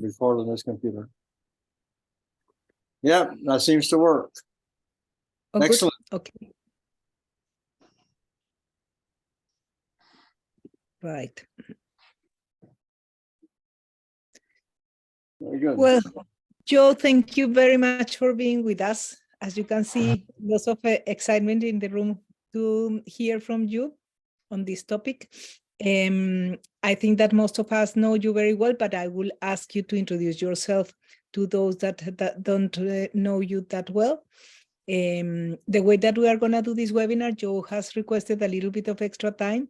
record on this computer. Yeah, that seems to work. Oh, excellent. Good. Okay. Right. Very good. Well, Joe, thank you very much for being with us. As you can see, lots of excitement in the room to hear from you on this topic. I think that most of us know you very well, but I will ask you to introduce yourself to those that don't know you that well. The way that we are going to do this webinar, Joe has requested a little bit of extra time.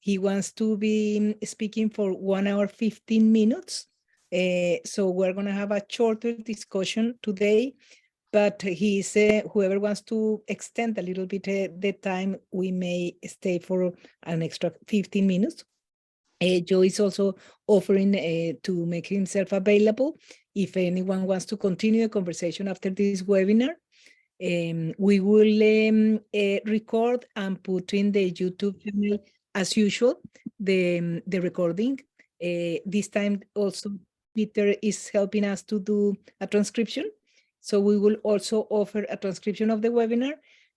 He wants to be speaking for 1 hour, 15 minutes. So we're going to have a shorter discussion today, but he's whoever wants to extend a little bit the time, we may stay for an extra 15 minutes. Joe is also offering to make himself available if anyone wants to continue the conversation after this webinar. We will record and put in the YouTube channel as usual, the recording. This time also Peter is helping us to do a transcription. So we will also offer a transcription of the webinar,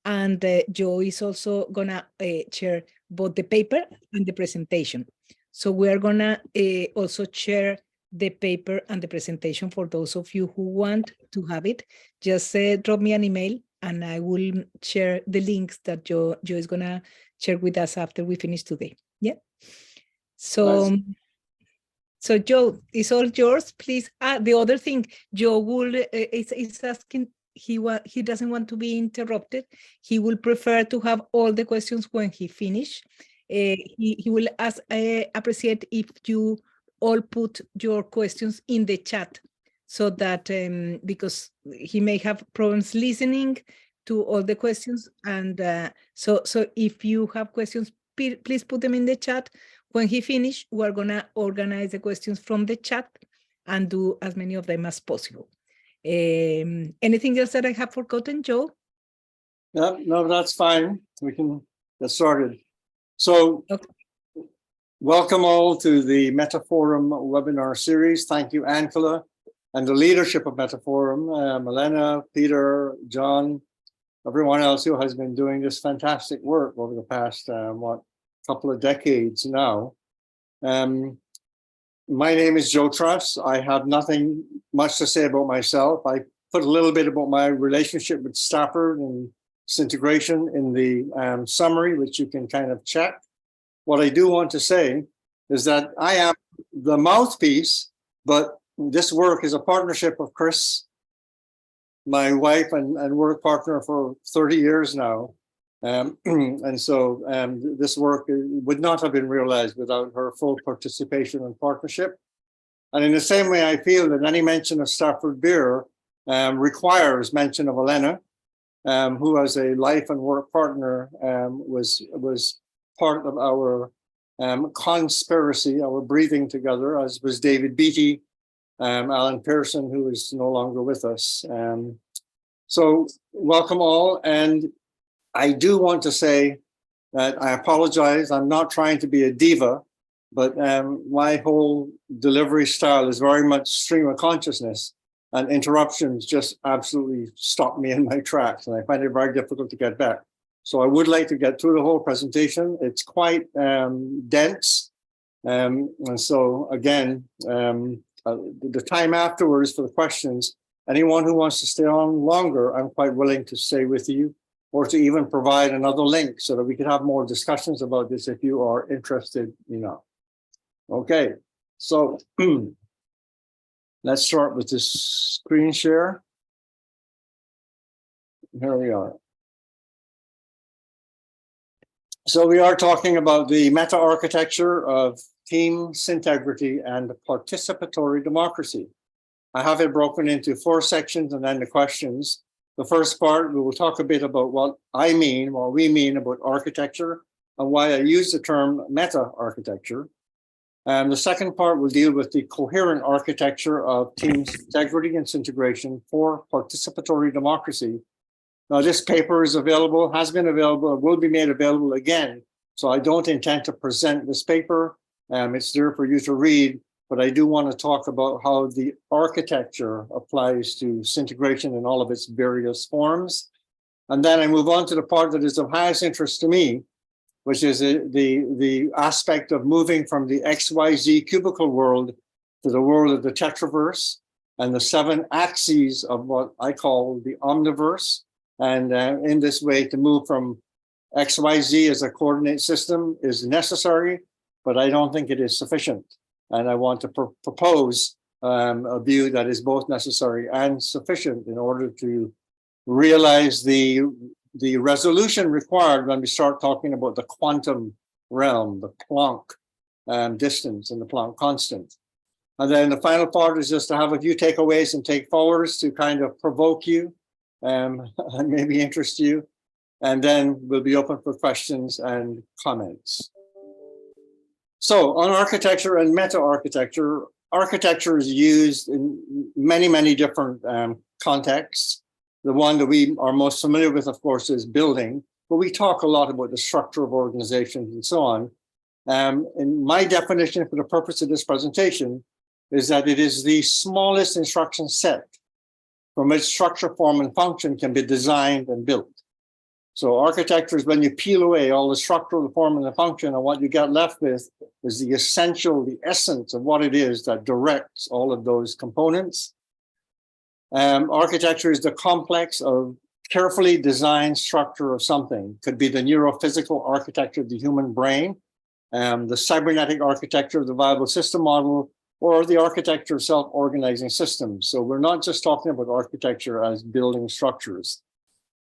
and Joe is also gonna share both the paper and the presentation. So we are gonna also share the paper and the presentation for those of you who want to have it. Just drop me an email and I will share the links that Joe is gonna share with us after we finish today. Yeah. So, Nice. So Joe, it's all yours. Please. The other thing, Joe will is asking. He doesn't want to be interrupted. He will prefer to have all the questions when he finish. He will appreciate if you all put your questions in the chat, so that because he may have problems listening to all the questions, and so if you have questions, please put them in the chat. When he finish, we're gonna organize the questions from the chat and do as many of them as possible. Anything else that I have forgotten, Joe? Yeah, no, that's fine. We can get started. So, Okay. Welcome all to the Metaforum webinar series. Thank you, Ancula, and the leadership of Metaforum, Milena, Peter, John, everyone else who has been doing this fantastic work over the past, couple of decades now. My name is Joe Truss. I have nothing much to say about myself. I put a little bit about my relationship with Stafford and disintegration in the summary, which you can kind of check. What I do want to say is that I am the mouthpiece, but this work is a partnership of Chris, my wife and work partner for 30 years now. And so this work would not have been realized without her full participation and partnership. And in the same way, I feel that any mention of Stafford Beer requires mention of Elena, who as a life and work partner was part of our conspiracy, our breathing together, as was David Beattie, Alan Pearson, who is no longer with us. So welcome all. And I do want to say that I apologize. I'm not trying to be a diva, but my whole delivery style is very much stream of consciousness, and interruptions just absolutely stop me in my tracks, and I find it very difficult to get back. So I would like to get through the whole presentation. It's quite dense. And so again, the time afterwards for the questions, anyone who wants to stay on longer, I'm quite willing to stay with you, or to even provide another link so that we can have more discussions about this if you are interested enough. Okay, so let's start with this screen share. Here we are. So we are talking about the meta-architecture of team syntegrity and participatory democracy. I have it broken into 4 sections and then the questions. The first part, we will talk a bit about what we mean about architecture and why I use the term meta-architecture. And the second part will deal with the coherent architecture of team integrity and integration for participatory democracy. Now, this paper is available, has been available, will be made available again. So I don't intend to present this paper. It's there for you to read. but I do want to talk about how the architecture applies to disintegration in all of its various forms. And then I move on to the part that is of highest interest to me, which is the aspect of moving from the XYZ cubicle world to the world of the tetraverse and the 7 axes of what I call the omniverse. And in this way, to move from XYZ as a coordinate system is necessary, but I don't think it is sufficient. And I want to propose a view that is both necessary and sufficient in order to realize the resolution required when we start talking about the quantum realm, the Planck distance and the Planck constant. And then the final part is just to have a few takeaways and take forwards to kind of provoke you and maybe interest you. And then we'll be open for questions and comments. So on architecture and meta-architecture, architecture is used in many, many different contexts. The one that we are most familiar with, of course, is building, but we talk a lot about the structure of organizations and so on. And my definition for the purpose of this presentation is that it is the smallest instruction set from which structure, form, and function can be designed and built. So architecture is when you peel away all the structure, the form, and the function, and what you get left with is the essential, the essence of what it is that directs all of those components. Architecture is the complex of carefully designed structure of something. Could be the neurophysical architecture of the human brain, the cybernetic architecture of the viable system model, or the architecture of self-organizing systems. So we're not just talking about architecture as building structures.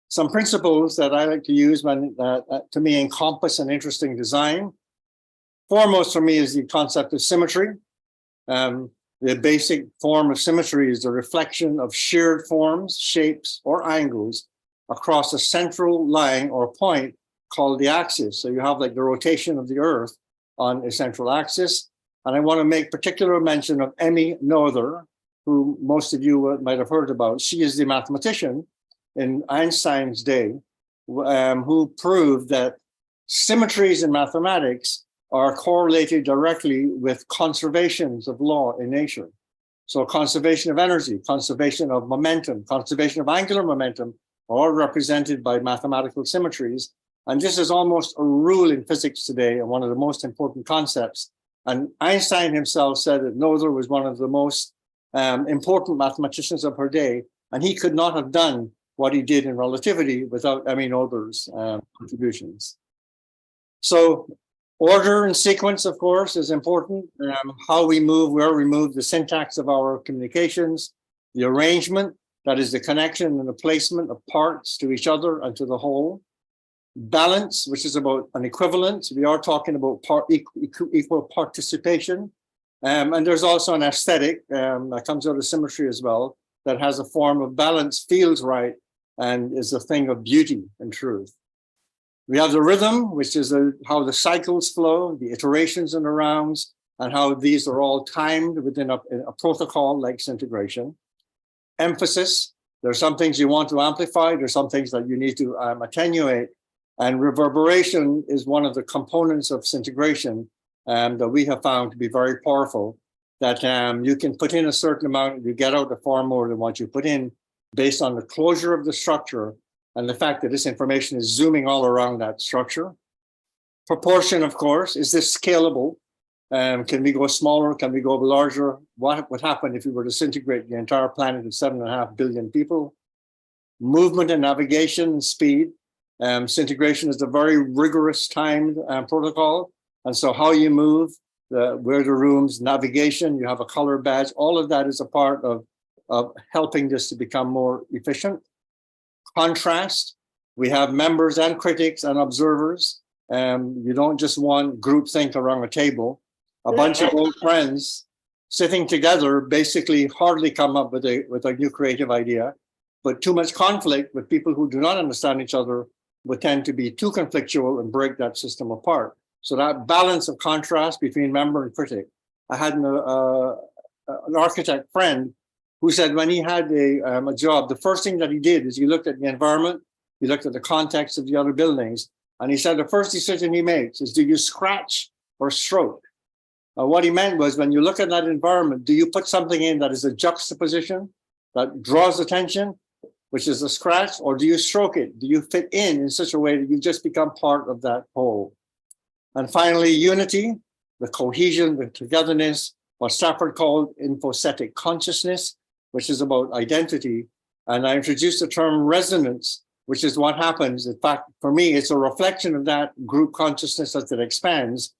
Some principles that I like to use when, to me, encompass an interesting design. Foremost for me is the concept of symmetry. The basic form of symmetry is the reflection of shared forms, shapes, or angles across a central line or point called the axis. So you have like the rotation of the Earth on a central axis. And I want to make particular mention of Emmy Noether, who most of you might have heard about. She is the mathematician in Einstein's day, who proved that symmetries in mathematics are correlated directly with conservations of law in nature. So conservation of energy, conservation of momentum, conservation of angular momentum are all represented by mathematical symmetries. And this is almost a rule in physics today and one of the most important concepts. And Einstein himself said that Noether was one of the most important mathematicians of her day, and he could not have done what he did in relativity without Emmy Noether's contributions. So order and sequence, of course, is important. How we move, where we move, the syntax of our communications, the arrangement, that is the connection and the placement of parts to each other and to the whole. Balance, which is about an equivalence. We are talking about equal participation. And there's also an aesthetic that comes out of symmetry as well, that has a form of balance, feels right, and is a thing of beauty and truth. We have the rhythm, which is how the cycles flow, the iterations and the rounds, and how these are all timed within a protocol like integration. Emphasis, there's some things you want to amplify, there's some things that you need to attenuate. And reverberation is one of the components of integration that we have found to be very powerful, that you can put in a certain amount, you get out far more than what you put in based on the closure of the structure and the fact that this information is zooming all around that structure. Proportion, of course, is this scalable? Can we go smaller? Can we go larger? What would happen if we were to disintegrate the entire planet of 7.5 billion people? Movement and navigation and speed. Disintegration is a very rigorous timed protocol. And so how you move, where the rooms, navigation, you have a color badge, all of that is a part of helping this to become more efficient. Contrast, we have members and critics and observers. You don't just want groupthink around a table. A bunch of old friends sitting together basically hardly come up with a new creative idea, but too much conflict with people who do not understand each other would tend to be too conflictual and break that system apart. So that balance of contrast between member and critic. I had an architect friend who said when he had a job, the first thing that he did is he looked at the environment, he looked at the context of the other buildings, and he said the first decision he makes is, do you scratch or stroke? What he meant was when you look at that environment, do you put something in that is a juxtaposition that draws attention, which is a scratch, or do you stroke it? Do you fit in such a way that you just become part of that whole? And finally, unity, the cohesion, the togetherness, what Stafford called infocetic consciousness, which is about identity. And I introduced the term resonance, which is what happens. In fact, for me, it's a reflection of that group consciousness as it expands.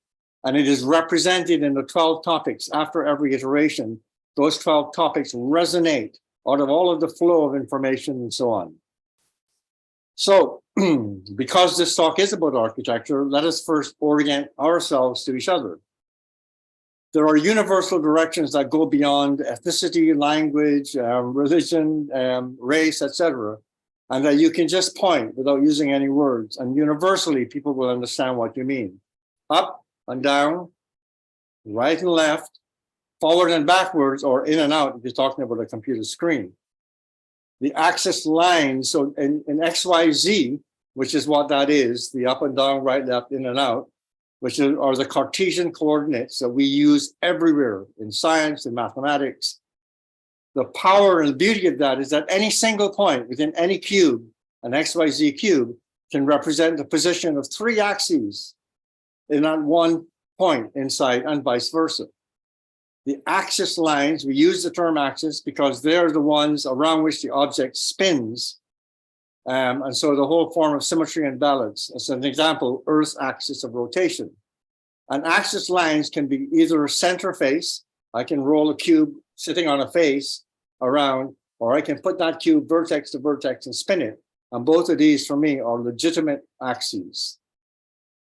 And it is represented in the 12 topics after every iteration. Those 12 topics resonate out of all of the flow of information and so on. So because this talk is about architecture, let us first orient ourselves to each other. There are universal directions that go beyond ethnicity, language, religion, race, etc., and that you can just point without using any words. And universally, people will understand what you mean. Up and down, right and left, forward and backwards, or in and out if you're talking about a computer screen. The axis lines, so in XYZ, which is what that is, the up and down, right, left, in and out, which are the Cartesian coordinates that we use everywhere in science and mathematics. The power and the beauty of that is that any single point within any cube, an XYZ cube, can represent the position of 3 axes in that one point inside and vice versa. The axis lines, we use the term axis because they're the ones around which the object spins. And so the whole form of symmetry and balance. As an example, Earth's axis of rotation. And axis lines can be either a center face, I can roll a cube sitting on a face around, or I can put that cube vertex to vertex and spin it. And both of these for me are legitimate axes.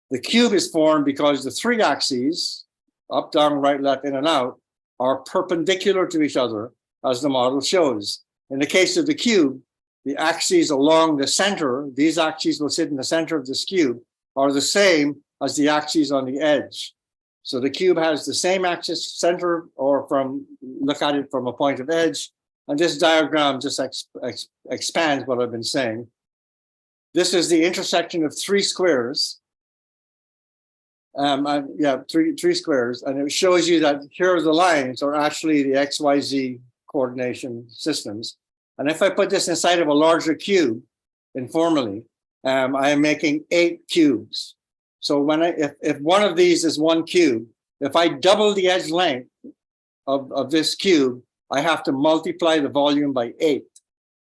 The cube is formed because the 3 axes, up, down, right, left, in and out, are perpendicular to each other, as the model shows. In the case of the cube, the axes along the center, these axes will sit in the center of this cube, are the same as the axes on the edge. So the cube has the same axis center, or look at it from a point of edge. And this diagram just expands what I've been saying. This is the intersection of 3 squares. Three squares, and it shows you that here are the lines are actually the XYZ coordination systems. And if I put this inside of a larger cube, informally, I am making 8 cubes. So when if one of these is 1 cube, if I double the edge length of this cube, I have to multiply the volume by 8.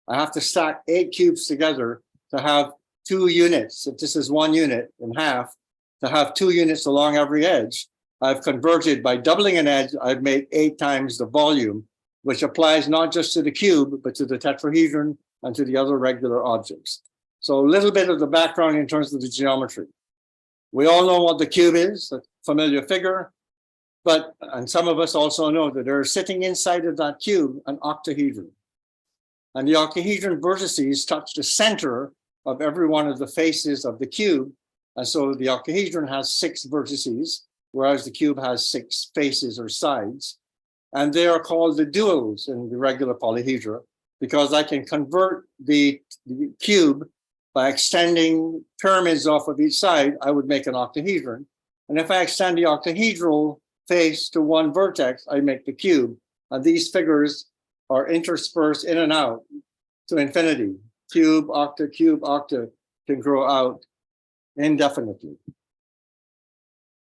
I have to stack 8 cubes together to have 2 units. If this is 1 unit in half, to have 2 units along every edge, I've converted by doubling an edge, I've made 8 times the volume, which applies not just to the cube, but to the tetrahedron and to the other regular objects. So a little bit of the background in terms of the geometry. We all know what the cube is, a familiar figure, and some of us also know that they're sitting inside of that cube an octahedron. And the octahedron vertices touch the center of every one of the faces of the cube. And so the octahedron has 6 vertices, whereas the cube has 6 faces or sides. And they are called the duals in the regular polyhedra, because I can convert the cube by extending pyramids off of each side, I would make an octahedron. And if I extend the octahedral face to 1 vertex, I make the cube. And these figures are interspersed in and out to infinity. Cube, octa can grow out indefinitely.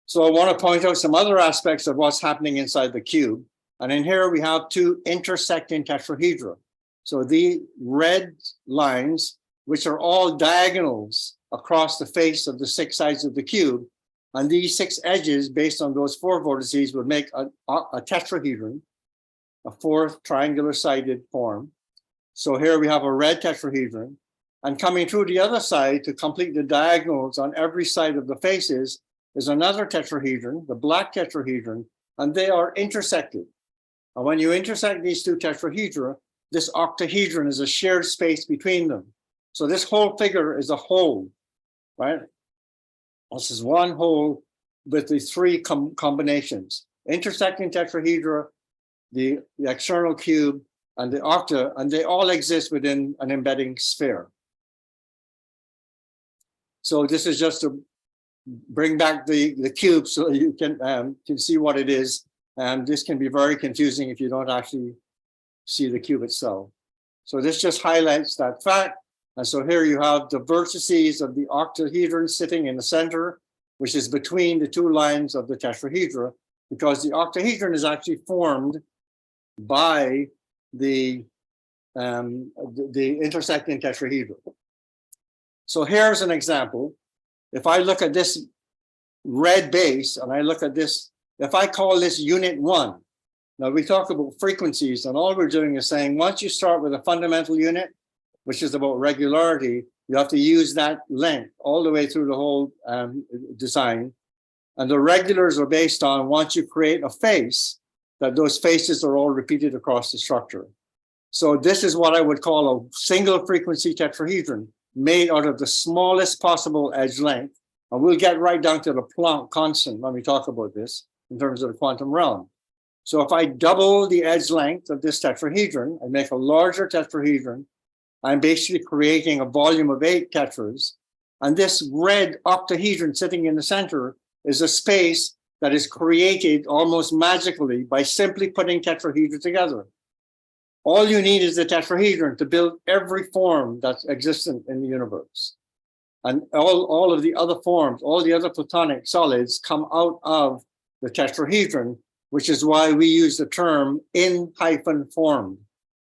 So I want to point out some other aspects of what's happening inside the cube. And in here we have 2 intersecting tetrahedra. So the red lines, which are all diagonals across the face of the 6 sides of the cube. And these 6 edges, based on those 4 vortices, would make a tetrahedron, a 4th triangular sided form. So here we have a red tetrahedron. And coming through the other side to complete the diagonals on every side of the faces is another tetrahedron, the black tetrahedron, and they are intersected. And when you intersect these 2 tetrahedra, this octahedron is a shared space between them. So this whole figure is a whole, right? This is one whole with the 3 combinations: intersecting tetrahedra, the external cube, and the octa, and they all exist within an embedding sphere. So this is just to bring back the cube so you can see what it is. And this can be very confusing if you don't actually see the cube itself. So this just highlights that fact. And so here you have the vertices of the octahedron sitting in the center, which is between the two lines of the tetrahedra, because the octahedron is actually formed by the intersecting tetrahedra. So here's an example. If I look at this red base and I look at this, if I call this unit 1, now we talk about frequencies, and all we're doing is saying once you start with a fundamental unit, which is about regularity, you have to use that length all the way through the whole design. And the regulars are based on once you create a face, that those faces are all repeated across the structure. So this is what I would call a single frequency tetrahedron made out of the smallest possible edge length. And we'll get right down to the Planck constant when we talk about this in terms of the quantum realm. So if I double the edge length of this tetrahedron and make a larger tetrahedron, I'm basically creating a volume of 8 tetras. And this red octahedron sitting in the center is a space that is created almost magically by simply putting tetrahedra together. All you need is the tetrahedron to build every form that's existent in the universe. And all of the other forms, all the other platonic solids come out of the tetrahedron, which is why we use the term in-formed.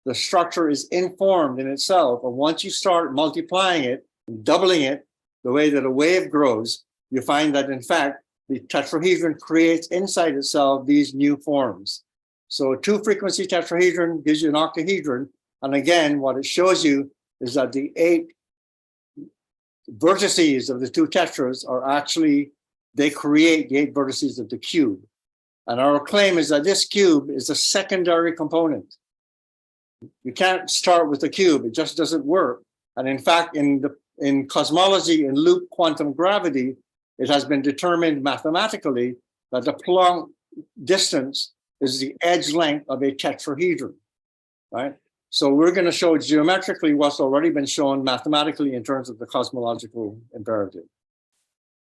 The structure is informed in itself. And once you start multiplying it, doubling it, the way that a wave grows, you find that in fact, the tetrahedron creates inside itself these new forms. So a 2-frequency tetrahedron gives you an octahedron. And again, what it shows you is that the 8 vertices of the 2 tetras are actually, they create the 8 vertices of the cube. And our claim is that this cube is a secondary component. You can't start with the cube, it just doesn't work. And in fact, in cosmology, in loop quantum gravity, it has been determined mathematically that the Planck distance is the edge length of a tetrahedron, right? So we're going to show geometrically what's already been shown mathematically in terms of the cosmological imperative.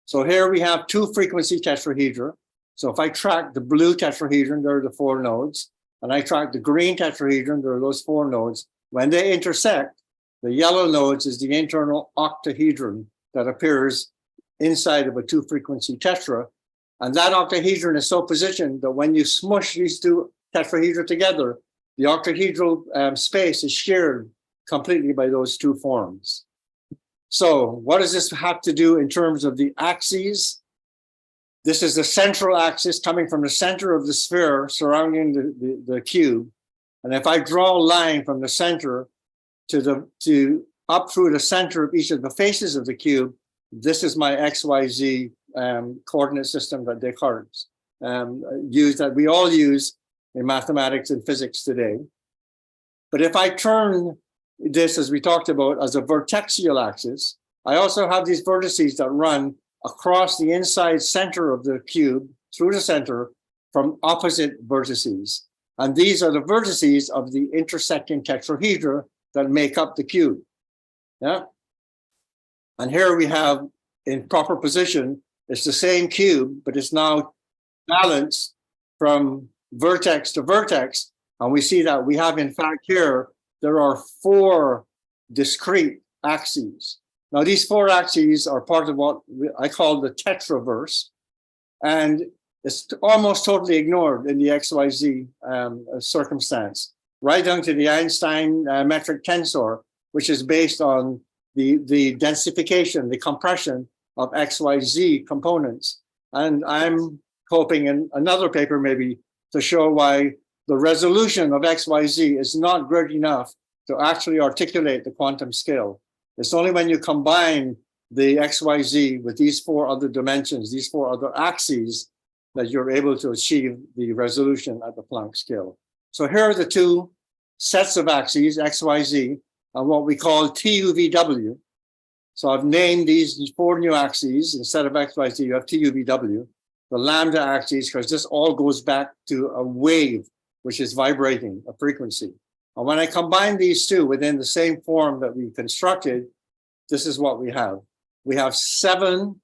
So here we have 2-frequency tetrahedra. So if I track the blue tetrahedron, there are the 4 nodes, and I track the green tetrahedron, there are those 4 nodes. When they intersect, the yellow nodes is the internal octahedron that appears inside of a 2-frequency tetra. And that octahedron is so positioned that when you smush these 2 tetrahedra together, the octahedral space is shared completely by those 2 forms. So what does this have to do in terms of the axes? This is the central axis coming from the center of the sphere surrounding the cube. And if I draw a line from the center to up through the center of each of the faces of the cube, this is my XYZ coordinate system that Descartes used, that we all use in mathematics and physics today. But if I turn this, as we talked about, as a vertexial axis, I also have these vertices that run across the inside center of the cube through the center from opposite vertices. And these are the vertices of the intersecting tetrahedra that make up the cube. Yeah. And here we have, in proper position, it's the same cube, but it's now balanced from vertex to vertex. And we see that we have, in fact, here, there are 4 discrete axes. Now, these 4 axes are part of what I call the tetraverse, and it's almost totally ignored in the XYZ circumstance, right down to the Einstein metric tensor, which is based on the densification, the compression of XYZ components. And I'm hoping in another paper maybe to show why the resolution of XYZ is not great enough to actually articulate the quantum scale. It's only when you combine the XYZ with these 4 other dimensions, these 4 other axes, that you're able to achieve the resolution at the Planck scale. So here are the 2 sets of axes, XYZ, and what we call TUVW. So I've named these 4 new axes. Instead of XYZ, you have TUVW, the lambda axis, because this all goes back to a wave, which is vibrating, a frequency. And when I combine these 2 within the same form that we constructed, this is what we have. We have 7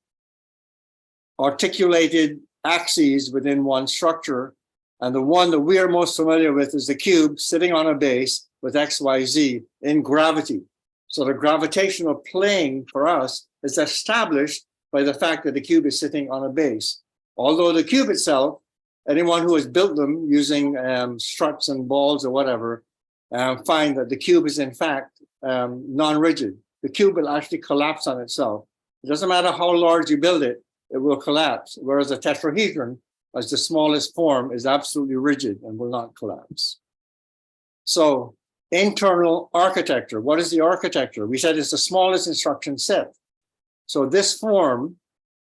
articulated axes within one structure. And the one that we are most familiar with is the cube sitting on a base with XYZ in gravity. So the gravitational plane for us is established by the fact that the cube is sitting on a base. Although the cube itself, anyone who has built them using struts and balls or whatever, find that the cube is in fact non-rigid. The cube will actually collapse on itself. It doesn't matter how large you build it, it will collapse. Whereas a tetrahedron, as the smallest form, is absolutely rigid and will not collapse. So internal architecture. What is the architecture? We said it's the smallest instruction set. So this form,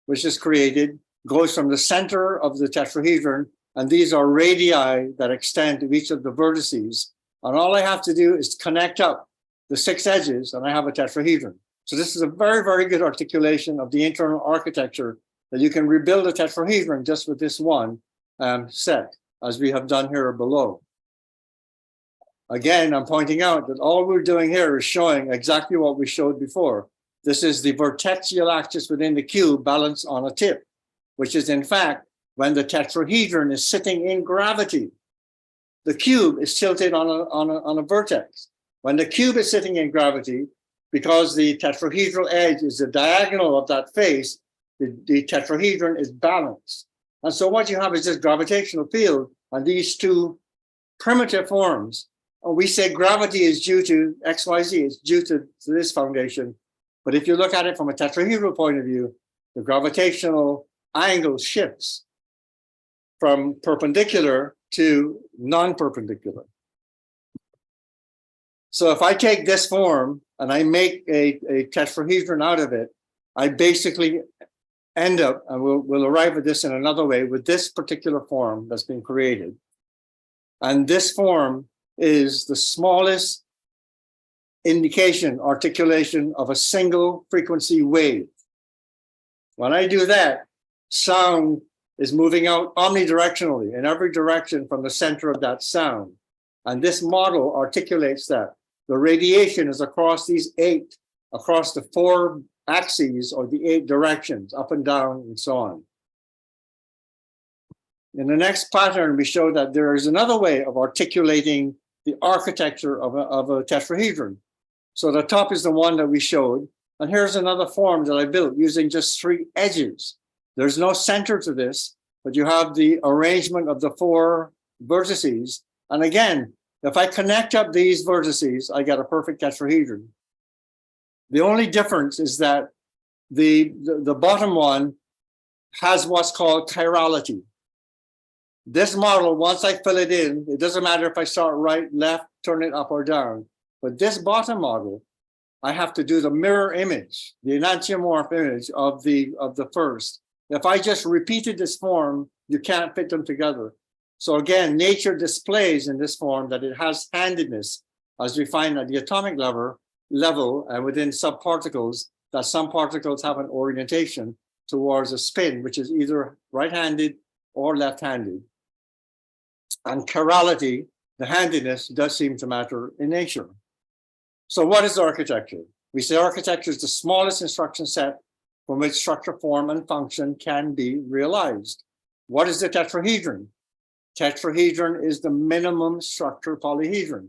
which is created, goes from the center of the tetrahedron, and these are radii that extend to each of the vertices. And all I have to do is connect up the 6 edges, and I have a tetrahedron. So this is a very, very good articulation of the internal architecture, that you can rebuild a tetrahedron just with this one set, as we have done here below. Again, I'm pointing out that all we're doing here is showing exactly what we showed before. This is the vertexial axis within the cube balanced on a tip, which is in fact when the tetrahedron is sitting in gravity. The cube is tilted on a vertex. When the cube is sitting in gravity, because the tetrahedral edge is the diagonal of that face, the tetrahedron is balanced. And so what you have is this gravitational field and these two primitive forms. And we say gravity is due to XYZ, it's due to this foundation. But if you look at it from a tetrahedral point of view, the gravitational angle shifts from perpendicular to non-perpendicular. So if I take this form and I make a tetrahedron out of it, I basically end up, and we'll arrive at this in another way, with this particular form that's been created. And this form is the smallest indication, articulation of a single frequency wave. When I do that, sound is moving out omnidirectionally in every direction from the center of that sound. And this model articulates that. The radiation is across these 8, across the 4 axes or the 8 directions, up and down and so on. In the next pattern, we show that there is another way of articulating the architecture of a tetrahedron. So the top is the one that we showed. And here's another form that I built using just 3 edges. There's no center to this, but you have the arrangement of the 4 vertices. And again, if I connect up these vertices, I get a perfect tetrahedron. The only difference is that the bottom one has what's called chirality. This model, once I fill it in, it doesn't matter if I start right, left, turn it up or down. But this bottom model, I have to do the mirror image, the enantiomorph image of the first. If I just repeated this form, you can't fit them together. So again, nature displays in this form that it has handedness, as we find at the atomic level and within subparticles, that some particles have an orientation towards a spin, which is either right-handed or left-handed. And chirality, the handedness, does seem to matter in nature. So what is architecture? We say architecture is the smallest instruction set from which structure, form, and function can be realized. What is the tetrahedron? Tetrahedron is the minimum structure polyhedron,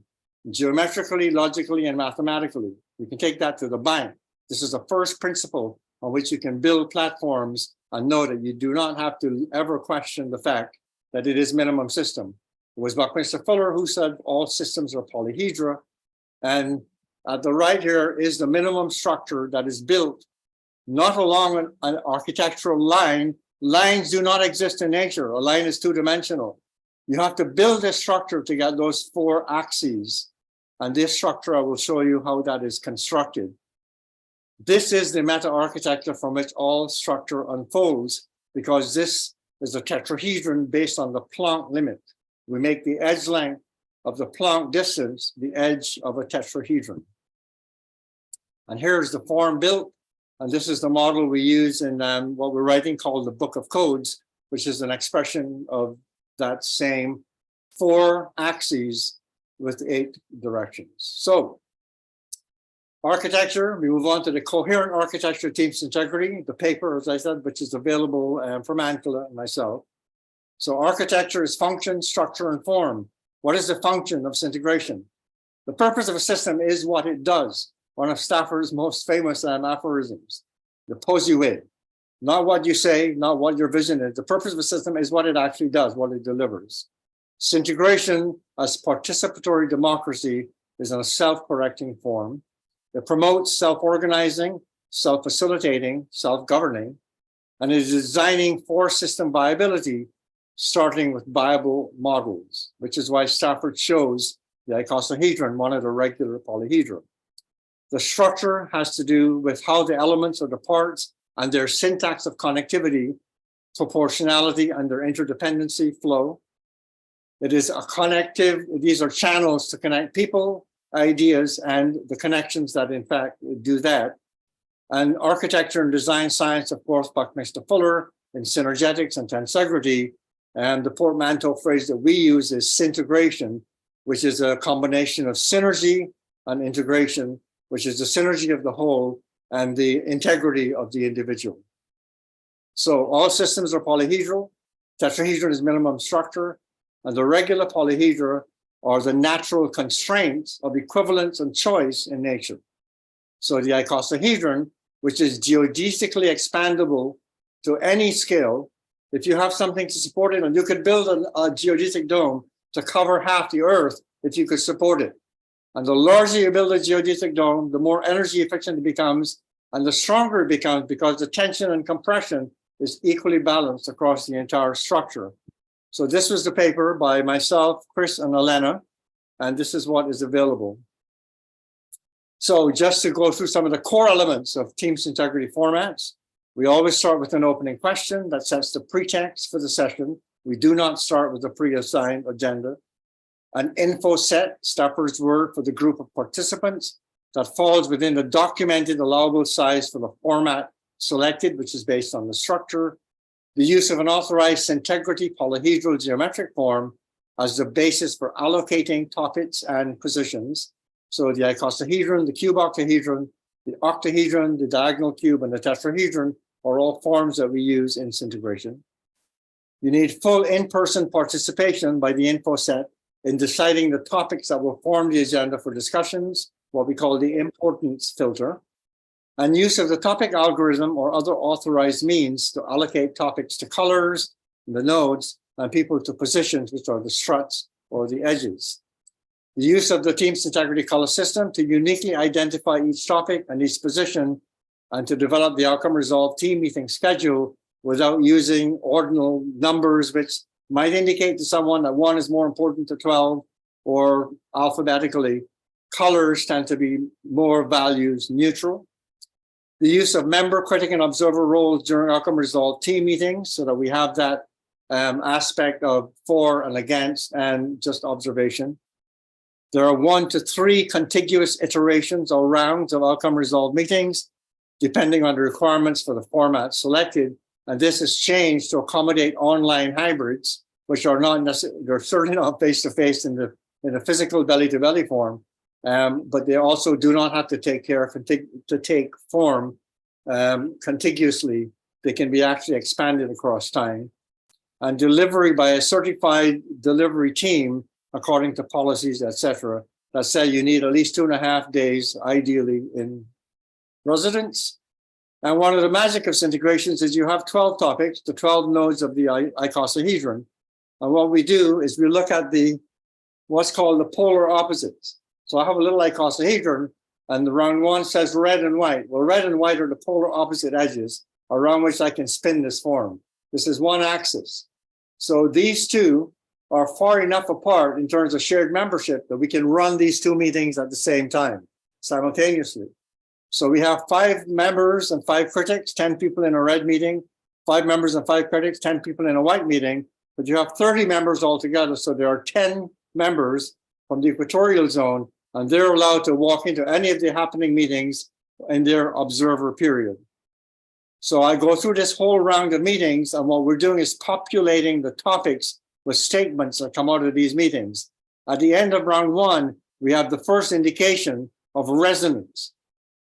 geometrically, logically, and mathematically. You can take that to the bank. This is the first principle on which you can build platforms and know that you do not have to ever question the fact that it is minimum system. It was Buckminster Fuller who said all systems are polyhedra. And at the right here is the minimum structure that is built not along an architectural line. Lines do not exist in nature. A line is 2-dimensional. You have to build a structure to get those 4 axes. And this structure, I will show you how that is constructed. This is the meta-architecture from which all structure unfolds, because this is a tetrahedron based on the Planck limit. We make the edge length of the Planck distance the edge of a tetrahedron. And here's the form built. And this is the model we use in what we're writing called the Book of Codes, which is an expression of that same 4 axes with 8 directions. So Architecture, we move on to the coherent architecture of Teams Integrity, the paper, as I said, which is available from Angela and myself. So architecture is function, structure, and form. What is the function of integration? The purpose of a system is what it does. One of Stafford's most famous aphorisms, the posue. Not what you say, not what your vision is. The purpose of a system is what it actually does, what it delivers. Integration as participatory democracy is in a self-correcting form. It promotes self-organizing, self-facilitating, self-governing, and is designing for system viability, starting with viable models, which is why Stafford chose the icosahedron, one of the regular polyhedra. The structure has to do with how the elements or the parts and their syntax of connectivity, proportionality, and their interdependency flow. It is a connective, these are channels to connect people, ideas, and the connections that in fact do that. And architecture and design science, of course, Buckminster Fuller in synergetics and tensegrity. And the portmanteau phrase that we use is syntegration, which is a combination of synergy and integration, which is the synergy of the whole and the integrity of the individual. So all systems are polyhedral. Tetrahedron is minimum structure, and the regular polyhedra are the natural constraints of equivalence and choice in nature. So the icosahedron, which is geodesically expandable to any scale, if you have something to support it, and you could build a geodesic dome to cover half the Earth if you could support it. And the larger you build a geodesic dome, the more energy efficient it becomes, and the stronger it becomes because the tension and compression is equally balanced across the entire structure. So this was the paper by myself, Chris, and Elena, and this is what is available. So just to go through some of the core elements of Teams Integrity formats, we always start with an opening question that sets the pretext for the session. We do not start with a pre-assigned agenda. An info set, Stafford's word for the group of participants that falls within the documented allowable size for the format selected, which is based on the structure. The use of an authorized integrity polyhedral geometric form as the basis for allocating topics and positions. So the icosahedron, the cube octahedron, the octahedron, the diagonal cube, and the tetrahedron are all forms that we use in integration. You need full in-person participation by the info set in deciding the topics that will form the agenda for discussions, what we call the importance filter, and use of the topic algorithm or other authorized means to allocate topics to colors, the nodes, and people to positions, which are the struts or the edges. The use of the Teams Integrity color system to uniquely identify each topic and each position, and to develop the outcome resolved team meeting schedule without using ordinal numbers, which might indicate to someone that 1 is more important to 12, or alphabetically. Colors tend to be more values neutral. The use of member, critic, and observer roles during outcome resolved team meetings so that we have that aspect of for and against and just observation. There are 1 to 3 contiguous iterations or rounds of outcome resolved meetings, depending on the requirements for the format selected. And this is changed to accommodate online hybrids, which are not necessarily, they're certainly not face-to-face in the physical belly-to-belly form, but they also do not have to take form contiguously. They can be actually expanded across time. And delivery by a certified delivery team, according to policies, etc., that say you need at least 2.5 days, ideally, in residence. And one of the magic of integrations is you have 12 topics, the 12 nodes of the icosahedron. And what we do is we look at what's called the polar opposites. So I have a little icosahedron, and the round 1 says red and white. Well, red and white are the polar opposite edges around which I can spin this form. This is one axis. So these two are far enough apart in terms of shared membership that we can run these 2 meetings at the same time, simultaneously. So we have 5 members and 5 critics, 10 people in a red meeting, 5 members and 5 critics, 10 people in a white meeting, but you have 30 members altogether. So there are 10 members from the equatorial zone, and they're allowed to walk into any of the happening meetings in their observer period. So I go through this whole round of meetings, and what we're doing is populating the topics with statements that come out of these meetings. At the end of round 1, we have the first indication of resonance.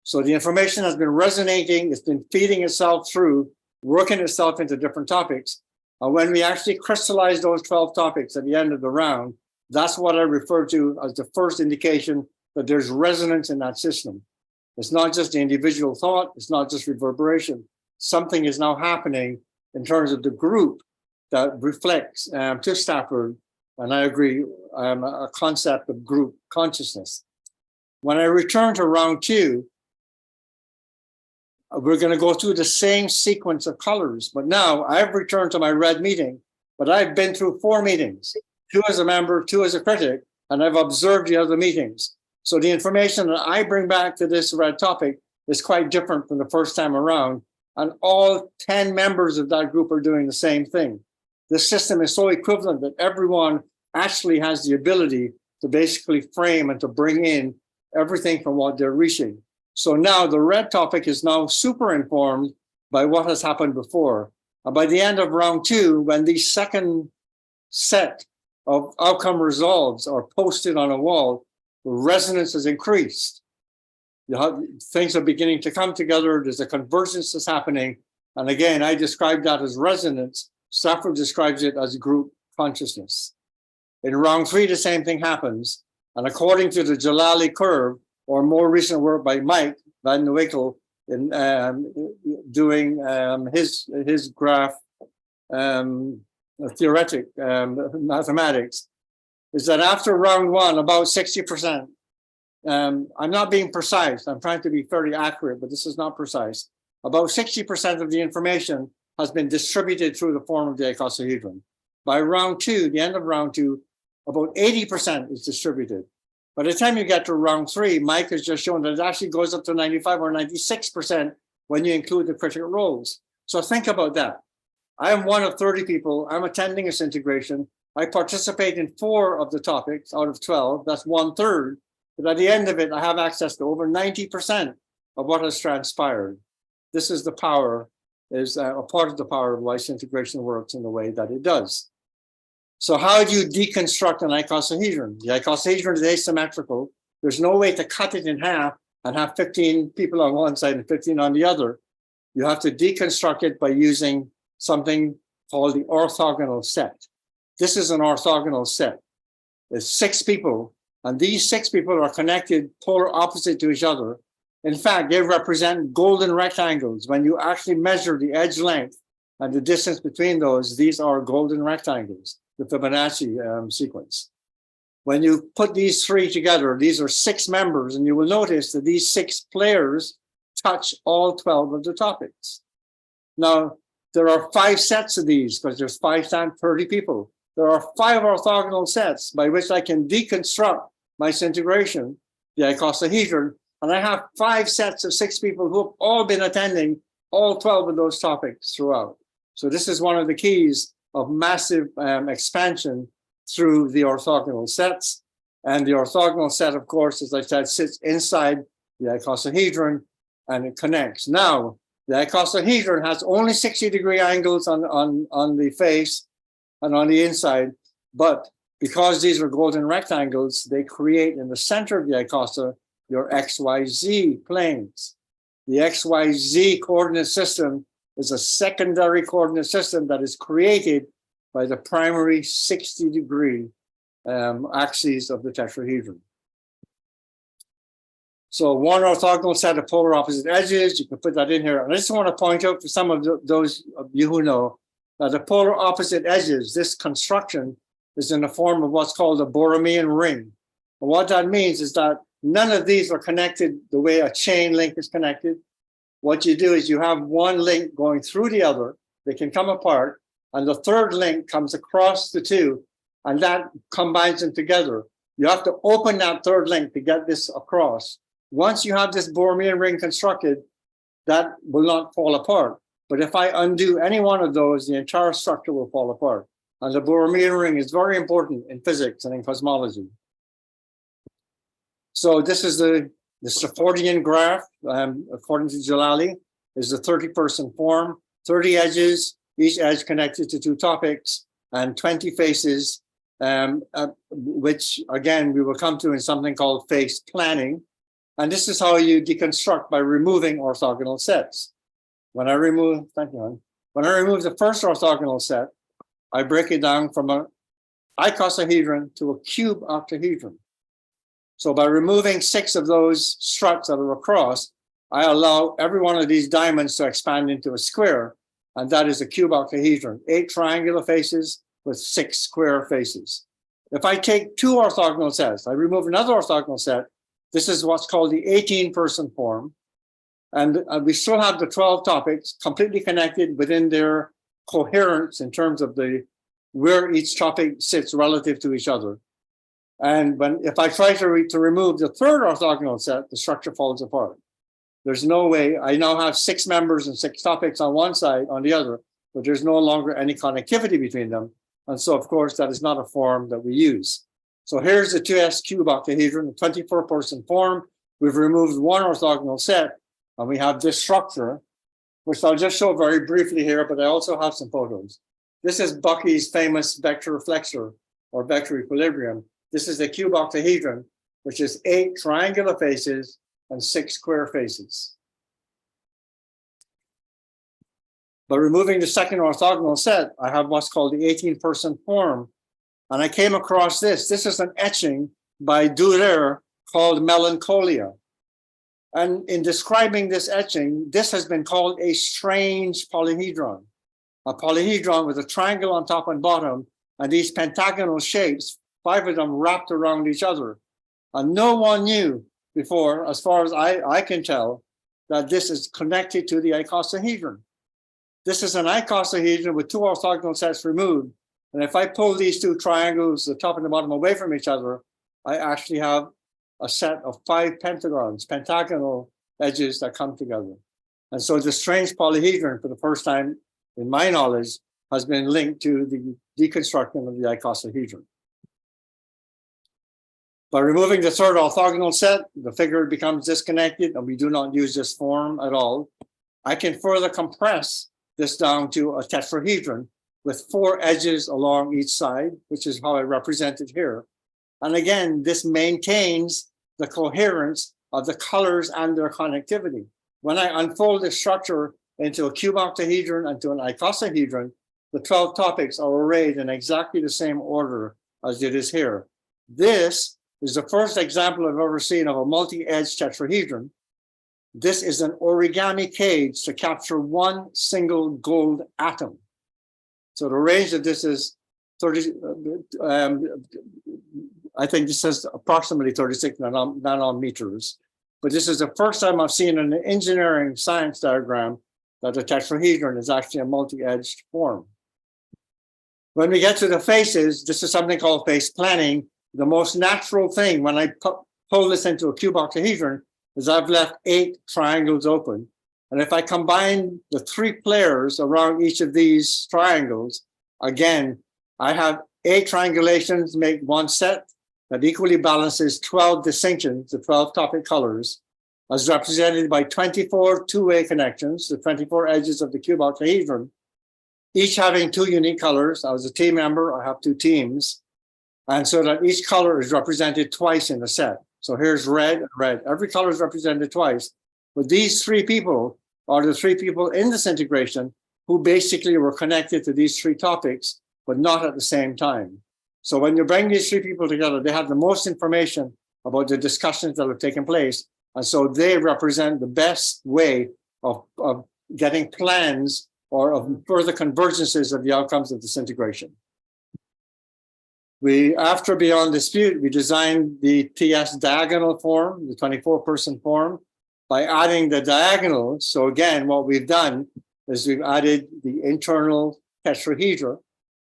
So the information has been resonating, it's been feeding itself through, working itself into different topics. And when we actually crystallize those 12 topics at the end of the round, that's what I refer to as the first indication that there's resonance in that system. It's not just the individual thought, it's not just reverberation. Something is now happening in terms of the group that reflects to Stafford, and I agree, a concept of group consciousness. When I return to round 2, we're going to go through the same sequence of colors, but now I've returned to my red meeting, but I've been through 4 meetings, 2 as a member, 2 as a critic, and I've observed the other meetings. So the information that I bring back to this red topic is quite different from the first time around, and all 10 members of that group are doing the same thing. The system is so equivalent that everyone actually has the ability to basically frame and to bring in everything from what they're reaching. So now the red topic is now super informed by what has happened before. And by the end of round 2, when the second set of outcome resolves are posted on a wall, the resonance has increased. Things are beginning to come together. There's a convergence that's happening. And again, I describe that as resonance. Stafford describes it as group consciousness. In round 3, the same thing happens. And according to the Jalali curve, or more recent work by Mike Van Wickel in doing his graph theoretic mathematics, is that after round 1, about 60%, I'm not being precise, I'm trying to be fairly accurate, but this is not precise. About 60% of the information has been distributed through the form of the icosahedron. By round 2, the end of round 2, about 80% is distributed. By the time you get to round 3, Mike has just shown that it actually goes up to 95 or 96% when you include the critical roles. So think about that. I am one of 30 people. I'm attending this integration. I participate in 4 of the topics out of 12. That's 1/3. But at the end of it, I have access to over 90% of what has transpired. This is the power, is a part of the power of why this integration works in the way that it does. So how do you deconstruct an icosahedron? The icosahedron is asymmetrical. There's no way to cut it in half and have 15 people on one side and 15 on the other. You have to deconstruct it by using something called the orthogonal set. This is an orthogonal set. There's 6 people, and these 6 people are connected polar opposite to each other. In fact, they represent golden rectangles. When you actually measure the edge length and the distance between those, these are golden rectangles, the Fibonacci sequence. When you put these 3 together, these are 6 members, and you will notice that these 6 players touch all 12 of the topics. Now, there are 5 sets of these, because there's 5 times 30 people. There are 5 orthogonal sets by which I can deconstruct my integration, the icosahedron, and I have 5 sets of 6 people who have all been attending all 12 of those topics throughout. So this is one of the keys of massive expansion through the orthogonal sets. And the orthogonal set, of course, as I said, sits inside the icosahedron and it connects. Now, the icosahedron has only 60-degree angles on the face and on the inside, but because these are golden rectangles, they create in the center of the icosa your XYZ planes. The XYZ coordinate system is a secondary coordinate system that is created by the primary 60-degree axes of the tetrahedron. So one orthogonal set of polar opposite edges, you can put that in here. And I just want to point out for some of those of you who know that the polar opposite edges, this construction is in the form of what's called a Borromean ring. And what that means is that none of these are connected the way a chain link is connected. What you do is you have one link going through the other, they can come apart, and the third link comes across the 2, and that combines them together. You have to open that third link to get this across. Once you have this Borromean ring constructed, that will not fall apart. But if I undo any one of those, the entire structure will fall apart. And the Borromean ring is very important in physics and in cosmology. So this is the Staffordian graph, according to Jalali, is the 30-person form, 30 edges, each edge connected to 2 topics, and 20 faces, which again, we will come to in something called face planning. And this is how you deconstruct by removing orthogonal sets. When I remove, thank you, hon. When I remove the first orthogonal set, I break it down from an icosahedron to a cube octahedron. So by removing 6 of those struts that are across, I allow every one of these diamonds to expand into a square, and that is a cube octahedron, 8 triangular faces with 6 square faces. If I take 2 orthogonal sets, I remove another orthogonal set, this is what's called the 18-person form, and we still have the 12 topics completely connected within their coherence in terms of where each topic sits relative to each other. And if I try to remove the third orthogonal set, the structure falls apart. There's no way. I now have 6 members and 6 topics on one side, on the other, but there's no longer any connectivity between them. And so, of course, that is not a form that we use. So here's the 2s cube octahedron, the 24-person form. We've removed 1 orthogonal set, and we have this structure, which I'll just show very briefly here, but I also have some photos. This is Bucky's famous vector flexor, or vector equilibrium. This is the cube octahedron, which is 8 triangular faces and 6 square faces. By removing the second orthogonal set, I have what's called the 18-person form. And I came across this. This is an etching by Durer called Melancholia. And in describing this etching, this has been called a strange polyhedron. A polyhedron with a triangle on top and bottom, and these pentagonal shapes, 5 of them wrapped around each other. And no one knew before, as far as I can tell, that this is connected to the icosahedron. This is an icosahedron with 2 orthogonal sets removed. And if I pull these 2 triangles, the top and the bottom, away from each other, I actually have a set of 5 pentagons, pentagonal edges that come together. And so the strange polyhedron, for the first time in my knowledge, has been linked to the deconstruction of the icosahedron. By removing the third orthogonal set, the figure becomes disconnected, and we do not use this form at all. I can further compress this down to a tetrahedron with 4 edges along each side, which is how I represent it here. And again, this maintains the coherence of the colors and their connectivity. When I unfold the structure into a cube octahedron and to an icosahedron, the 12 topics are arrayed in exactly the same order as it is here. This is the first example I've ever seen of a multi-edged tetrahedron. This is an origami cage to capture 1 single gold atom. So the range of this is 30, I think this is approximately 36 nanometers. But this is the first time I've seen in an engineering science diagram that the tetrahedron is actually a multi-edged form. When we get to the faces, this is something called face planning. The most natural thing when I pull this into a cube octahedron is I've left 8 triangles open. And if I combine the 3 players around each of these triangles, again, I have 8 triangulations make 1 set that equally balances 12 distinctions, the 12 topic colors, as represented by 24 two-way connections, the 24 edges of the cube octahedron, each having 2 unique colors. I was a team member, I have 2 teams. And so that each color is represented twice in the set. So here's red, red. Every color is represented twice. But these 3 people are the 3 people in this integration who basically were connected to these 3 topics, but not at the same time. So when you bring these 3 people together, they have the most information about the discussions that have taken place. And so they represent the best way of getting plans or of further convergences of the outcomes of this integration. After Beyond Dispute, we designed the TS diagonal form, the 24-person form, by adding the diagonals. So again, what we've done is we've added the internal tetrahedra.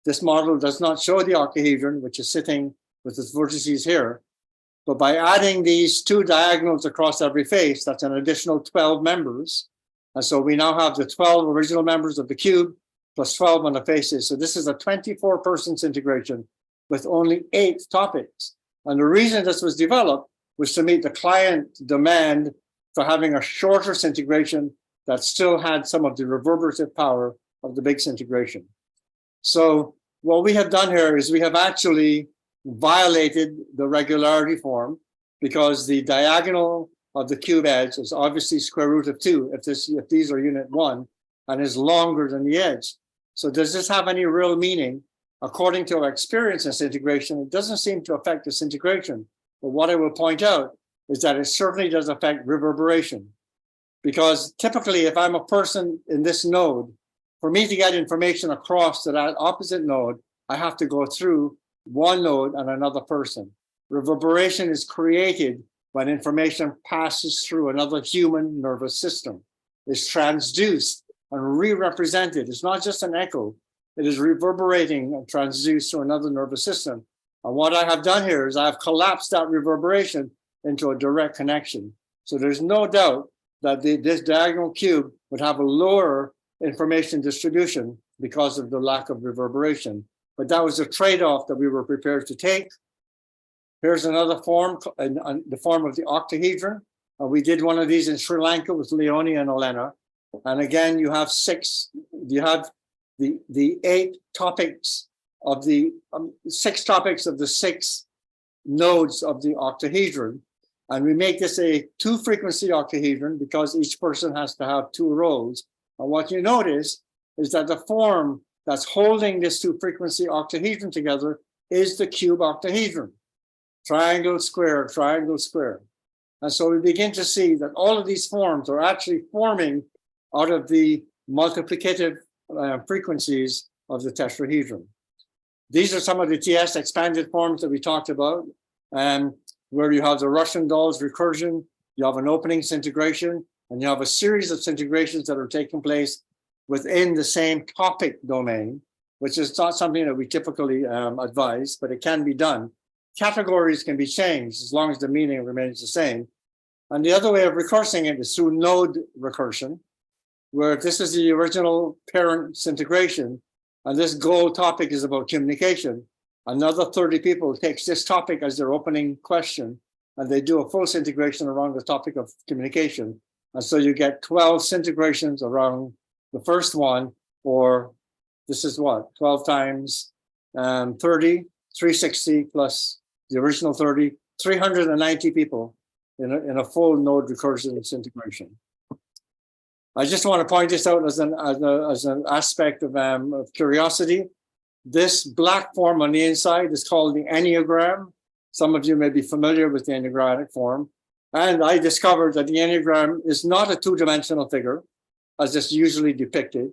This model does not show the octahedron, which is sitting with its vertices here. But by adding these 2 diagonals across every face, that's an additional 12 members. And so we now have the 12 original members of the cube plus 12 on the faces. So this is a 24-person integration with only 8 topics. And the reason this was developed was to meet the client demand for having a shorter integration that still had some of the reverberative power of the big integration. So what we have done here is we have actually violated the regularity form because the diagonal of the cube edge is obviously square root of 2 if these are unit 1 and is longer than the edge. So does this have any real meaning? According to our experience in integration, it doesn't seem to affect disintegration. But what I will point out is that it certainly does affect reverberation. Because typically, if I'm a person in this node, for me to get information across to that opposite node, I have to go through one node and another person. Reverberation is created when information passes through another human nervous system. It's transduced and re-represented. It's not just an echo. It is reverberating and transduced to another nervous system. And what I have done here is I've collapsed that reverberation into a direct connection. So there's no doubt that this diagonal cube would have a lower information distribution because of the lack of reverberation. But that was a trade-off that we were prepared to take. Here's another form, the form of the octahedron. We did one of these in Sri Lanka with Leonie and Elena. And again, you have the 8 topics of the 6 topics of the 6 nodes of the octahedron. And we make this a 2-frequency octahedron because each person has to have 2 roles. And what you notice is that the form that's holding this 2-frequency octahedron together is the cube octahedron. Triangle, square, triangle, square. And so we begin to see that all of these forms are actually forming out of the multiplicative frequencies of the tetrahedron. These are some of the TS expanded forms that we talked about, where you have the Russian dolls recursion, you have an opening integration, and you have a series of integrations that are taking place within the same topic domain, which is not something that we typically advise, but it can be done. Categories can be changed as long as the meaning remains the same. And the other way of recursing it is through node recursion, where if this is the original parent integration, and this goal topic is about communication, another 30 people takes this topic as their opening question, and they do a full integration around the topic of communication. And so you get 12 integrations around the first one, or this is what, 12 times 30, 360 plus the original 30, 390 people in a full node recursion integration. I just want to point this out as an aspect of curiosity. This black form on the inside is called the Enneagram. Some of you may be familiar with the Enneagrammatic form. And I discovered that the Enneagram is not a 2-dimensional figure, as it's usually depicted.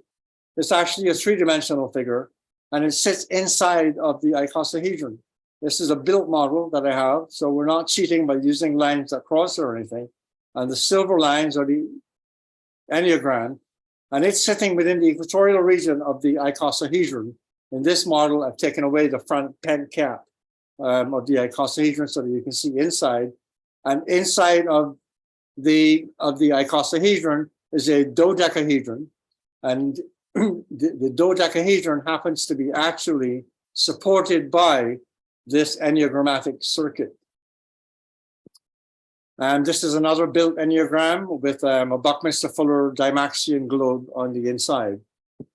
It's actually a 3-dimensional figure, and it sits inside of the icosahedron. This is a built model that I have, so we're not cheating by using lines that cross or anything. And the silver lines are the Enneagram, and it's sitting within the equatorial region of the icosahedron. In this model, I've taken away the front pen cap of the icosahedron so that you can see inside. And inside of the icosahedron is a dodecahedron, and the dodecahedron happens to be actually supported by this enneagrammatic circuit. And this is another built enneagram with a Buckminster Fuller Dymaxion globe on the inside.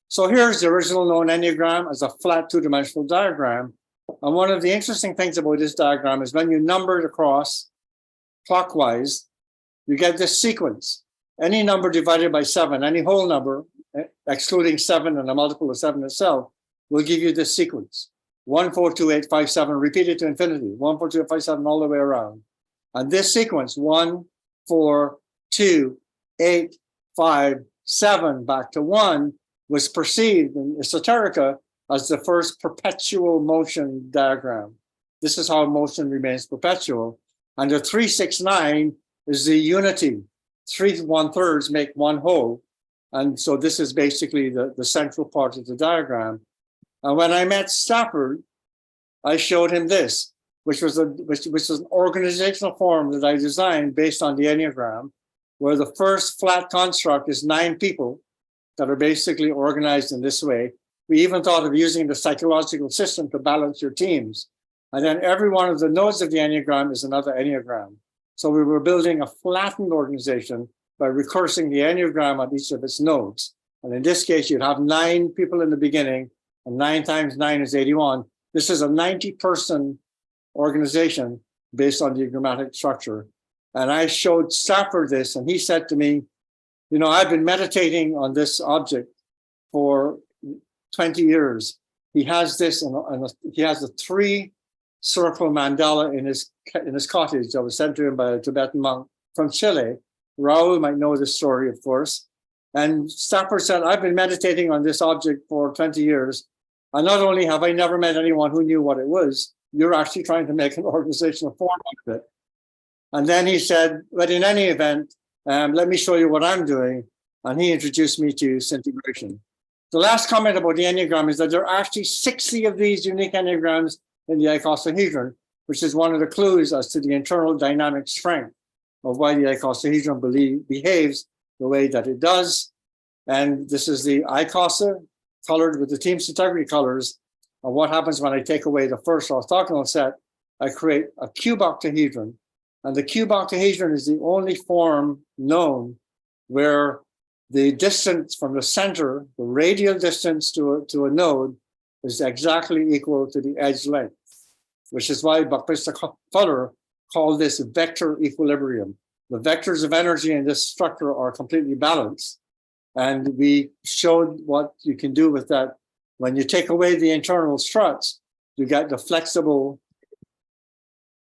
So here's the original known enneagram as a flat 2-dimensional diagram. And one of the interesting things about this diagram is when you number it across clockwise, you get this sequence. Any number divided by 7, any whole number, excluding 7 and a multiple of 7 itself, will give you this sequence. 1, 4, 2, 8, 5, 7, repeated to infinity. 1, 4, 2, 8, 5, 7, all the way around. And this sequence, 1, 4, 2, 8, 5, 7, back to 1, was perceived in esoterica as the first perpetual motion diagram. This is how motion remains perpetual. And the 3, 6, 9 is the unity. 3 1/3 make one whole. And so this is basically the central part of the diagram. And when I met Stafford, I showed him this, which was an organizational form that I designed based on the Enneagram, where the first flat construct is 9 people that are basically organized in this way. We even thought of using the psychological system to balance your teams. And then every one of the nodes of the Enneagram is another Enneagram. So we were building a flattened organization by recursing the Enneagram at each of its nodes. And in this case, you'd have 9 people in the beginning, and 9 times 9 is 81. This is a 90-person organization based on the grammatic structure. And I showed Stafford this, and he said to me, you know, I've been meditating on this object for 20 years. He has this, and he has a 3-circle mandala in his cottage that was sent to him by a Tibetan monk from Chile. Raul might know this story, of course. And Stafford said, I've been meditating on this object for 20 years. And not only have I never met anyone who knew what it was, you're actually trying to make an organizational form out of it. And then he said, but in any event, let me show you what I'm doing. And he introduced me to Syntegration. The last comment about the Enneagram is that there are actually 60 of these unique Enneagrams in the icosahedron, which is one of the clues as to the internal dynamic strength of why the icosahedron behaves the way that it does. And this is the icosa colored with the team Syntegrity colors. And what happens when I take away the first orthogonal set, I create a cube octahedron. And the cube octahedron is the only form known where the distance from the center, the radial distance to a node, is exactly equal to the edge length, which is why Baptista Fuller called this vector equilibrium. The vectors of energy in this structure are completely balanced. And we showed what you can do with that. When you take away the internal struts, you get the flexible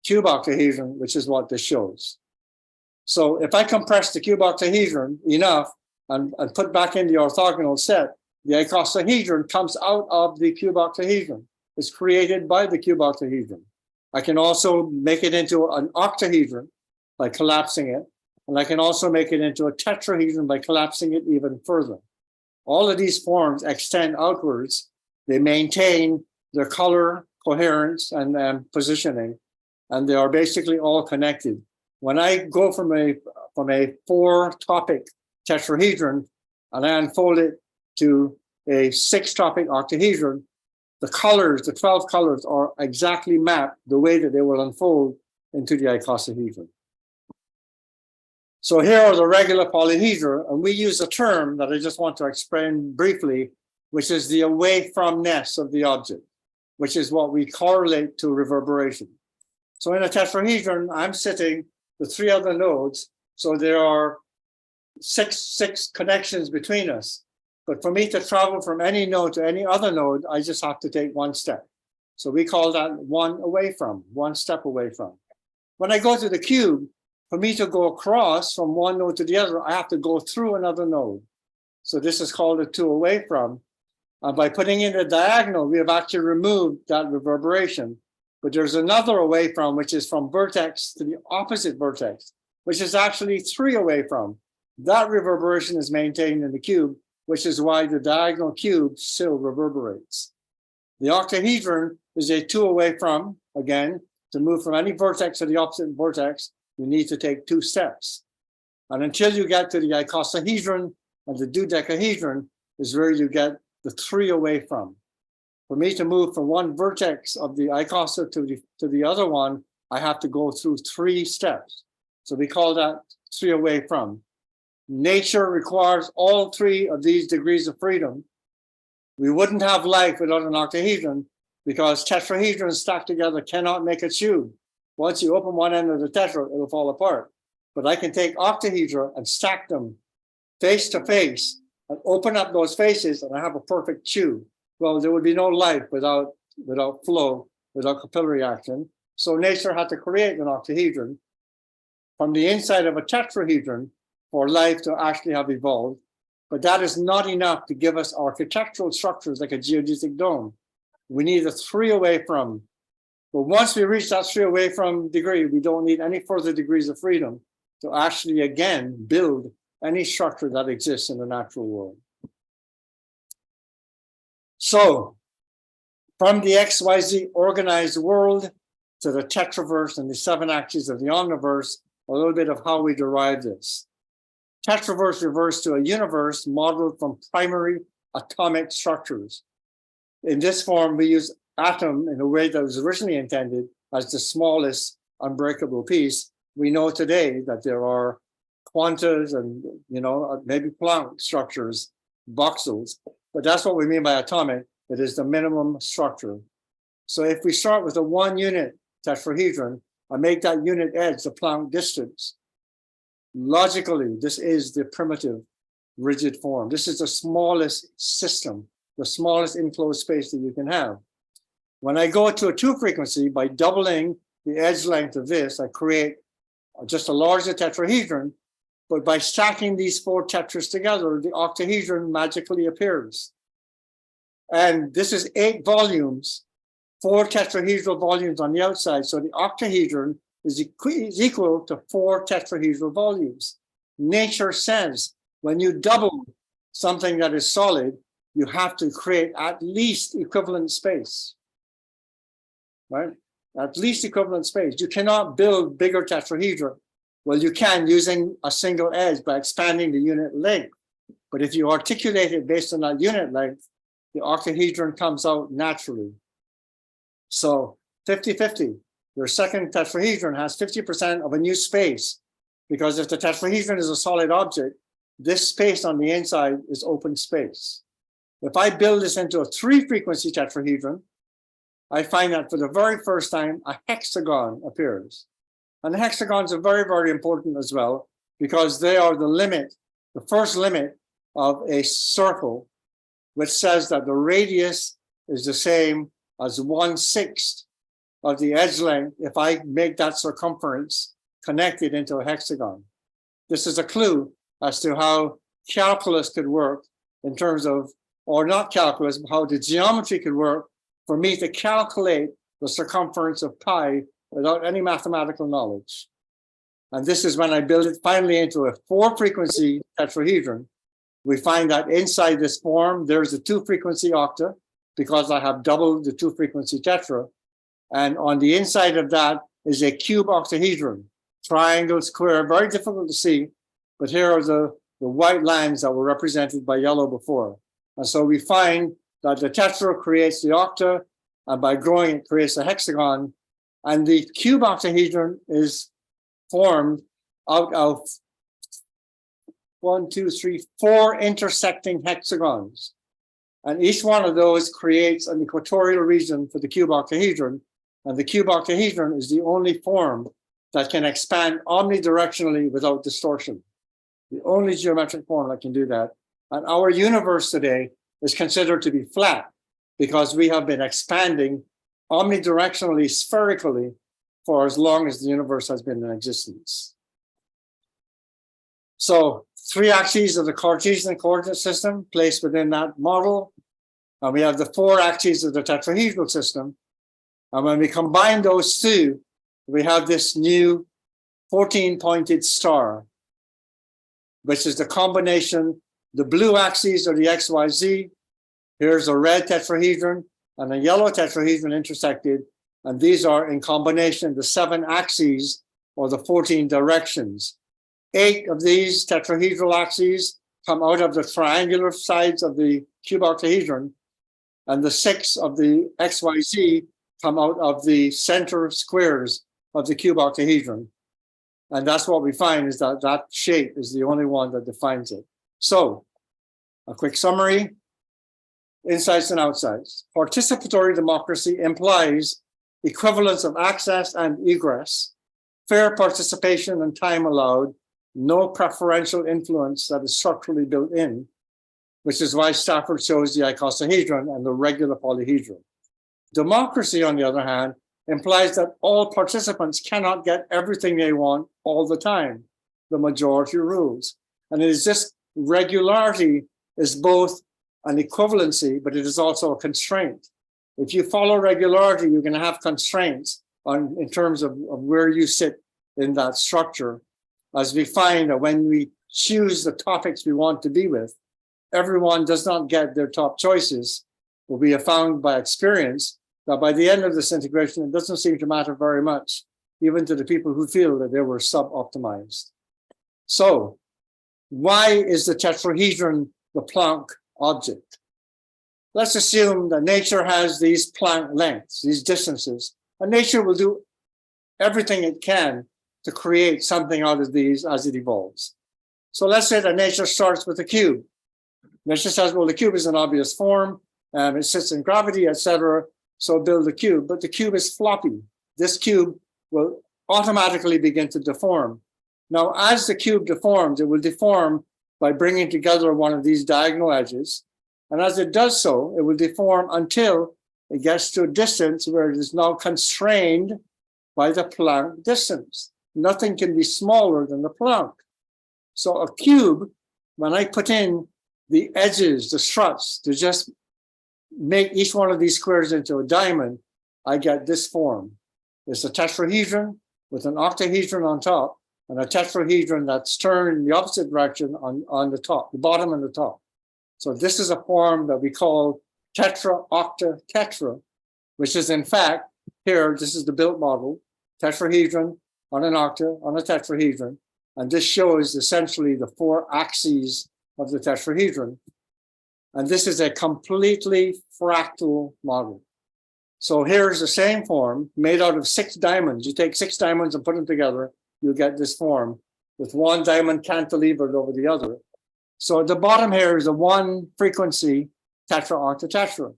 cube octahedron, which is what this shows. So if I compress the cube octahedron enough and put back in the orthogonal set, the icosahedron comes out of the cube octahedron. It's created by the cube octahedron. I can also make it into an octahedron by collapsing it. And I can also make it into a tetrahedron by collapsing it even further. All of these forms extend outwards. They maintain their color, coherence, and positioning. And they are basically all connected. When I go from a 4-topic tetrahedron and I unfold it to a 6-topic octahedron, the colors, the 12 colors, are exactly mapped the way that they will unfold into the icosahedron. So here are the regular polyhedra, and we use a term that I just want to explain briefly, which is the away from-ness of the object, which is what we correlate to reverberation. So in a tetrahedron, I'm sitting with 3 other nodes, so there are six connections between us. But for me to travel from any node to any other node, I just have to take 1 step. So we call that one step away from. When I go to the cube, for me to go across from one node to the other, I have to go through another node. So this is called a 2 away from. And by putting in a diagonal, we have actually removed that reverberation. But there's another away from, which is from vertex to the opposite vertex, which is actually 3 away from. That reverberation is maintained in the cube, which is why the diagonal cube still reverberates. The octahedron is a 2 away from. Again, to move from any vertex to the opposite vertex, you need to take 2 steps. And until you get to the icosahedron and the dodecahedron is where you get the 3 away from. For me to move from one vertex of the icosa to the other one, I have to go through 3 steps. So we call that 3 away from. Nature requires all 3 of these degrees of freedom. We wouldn't have life without an octahedron because tetrahedrons stacked together cannot make a tube. Once you open one end of the tetra, it'll fall apart. But I can take octahedra and stack them face to face and open up those faces and I have a perfect tube. Well, there would be no life without flow, without capillary action. So nature had to create an octahedron from the inside of a tetrahedron for life to actually have evolved. But that is not enough to give us architectural structures like a geodesic dome. We need a 3 away from. But once we reach that 3 away from degree, we don't need any further degrees of freedom to actually, again, build any structure that exists in the natural world. So, from the XYZ organized world to the tetraverse and the 7 axes of the omniverse, a little bit of how we derive this. Tetraverse refers to a universe modeled from primary atomic structures. In this form, we use atom in a way that was originally intended as the smallest unbreakable piece. We know today that there are quantas and, maybe Planck structures, voxels, but that's what we mean by atomic. It is the minimum structure. So if we start with a 1-unit tetrahedron, I make that unit edge the Planck distance. Logically, this is the primitive rigid form. This is the smallest system, the smallest enclosed space that you can have. When I go to a 2 frequency, by doubling the edge length of this, I create just a larger tetrahedron, but by stacking these 4 tetras together, the octahedron magically appears. And this is 8 volumes, 4 tetrahedral volumes on the outside. So the octahedron is equal to 4 tetrahedral volumes. Nature says when you double something that is solid, you have to create at least equivalent space, right? At least equivalent space. You cannot build bigger tetrahedron. Well, you can using a single edge by expanding the unit length. But if you articulate it based on that unit length, the octahedron comes out naturally. So 50-50, your second tetrahedron has 50% of a new space, because if the tetrahedron is a solid object, this space on the inside is open space. If I build this into a 3 frequency tetrahedron, I find that for the very first time, a hexagon appears. And the hexagons are very, very important as well, because they are the limit, the first limit of a circle, which says that the radius is the same as 1/6 of the edge length if I make that circumference connected into a hexagon. This is a clue as to how calculus could work in terms of, or not calculus, but how the geometry could work for me to calculate the circumference of pi without any mathematical knowledge. And this is when I build it finally into a 4 frequency tetrahedron. We find that inside this form, there's a 2 frequency octa, because I have doubled the 2 frequency tetra. And on the inside of that is a cube octahedron, triangle, square, very difficult to see, but here are the white lines that were represented by yellow before. And so we find that the tetra creates the octa, and by growing it creates a hexagon, and the cube octahedron is formed out of 4 intersecting hexagons. And each one of those creates an equatorial region for the cube octahedron. And the cube octahedron is the only form that can expand omnidirectionally without distortion. The only geometric form that can do that. And our universe today is considered to be flat because we have been expanding omnidirectionally, spherically, for as long as the universe has been in existence. So 3 axes of the Cartesian coordinate system placed within that model. And we have the 4 axes of the tetrahedral system. And when we combine those 2, we have this new 14-pointed star, which is the combination. The blue axes are the XYZ. Here's a red tetrahedron and a yellow tetrahedron intersected. And these are in combination the 7 axes or the 14 directions. 8 of these tetrahedral axes come out of the triangular sides of the cube octahedron, and the 6 of the XYZ come out of the center squares of the cube octahedron. And that's what we find, is that that shape is the only one that defines it. So, a quick summary, insides and outsides. Participatory democracy implies equivalence of access and egress, fair participation and time allowed, no preferential influence that is structurally built in, which is why Stafford chose the icosahedron and the regular polyhedron. Democracy, on the other hand, implies that all participants cannot get everything they want all the time. The majority rules. And it is this regularity is both an equivalency, but it is also a constraint. If you follow regularity, you're going to have constraints in terms of where you sit in that structure. As we find that when we choose the topics we want to be with, everyone does not get their top choices. But we have found by experience that by the end of this integration, it doesn't seem to matter very much, even to the people who feel that they were sub-optimized. So why is the tetrahedron the Planck object? Let's assume that nature has these Planck lengths, these distances, and nature will do everything it can to create something out of these as it evolves. So let's say that nature starts with a cube. Nature says, well, the cube is an obvious form, it sits in gravity, etc. So build a cube, but the cube is floppy. This cube will automatically begin to deform. Now, as the cube deforms, it will deform by bringing together one of these diagonal edges. And as it does so, it will deform until it gets to a distance where it is now constrained by the Planck distance. Nothing can be smaller than the Planck. So a cube, when I put in the edges, the struts, to just make each one of these squares into a diamond, I get this form. It's a tetrahedron with an octahedron on top and a tetrahedron that's turned in the opposite direction on the top, the bottom and the top. So this is a form that we call tetra, octa, tetra, which is in fact, here, this is the built model, tetrahedron on an octa, on a tetrahedron. And this shows essentially the 4 axes of the tetrahedron. And this is a completely fractal model. So here's the same form made out of 6 diamonds. You take 6 diamonds and put them together, you get this form with one diamond cantilevered over the other. So at the bottom here is a 1 frequency tetra octa tetra.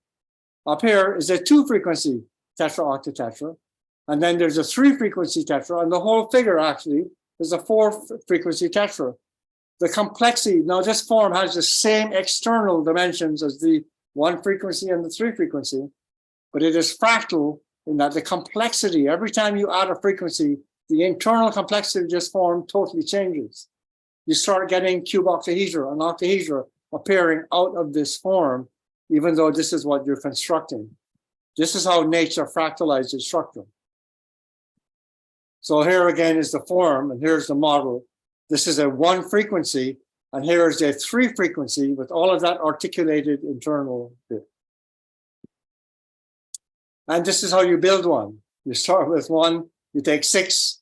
Up here is a 2 frequency tetra octa tetra. And then there's a 3 frequency tetra, and the whole figure actually is a 4 frequency tetra. The complexity, now this form has the same external dimensions as the 1 frequency and the 3 frequency, but it is fractal in that the complexity, every time you add a frequency, the internal complexity of this form totally changes. You start getting cube octahedra and octahedra appearing out of this form, even though this is what you're constructing. This is how nature fractalizes structure. So here again is the form, and here's the model. This is a 1 frequency, and here is a 3 frequency with all of that articulated internal bit. And this is how you build one. You start with one, you take 6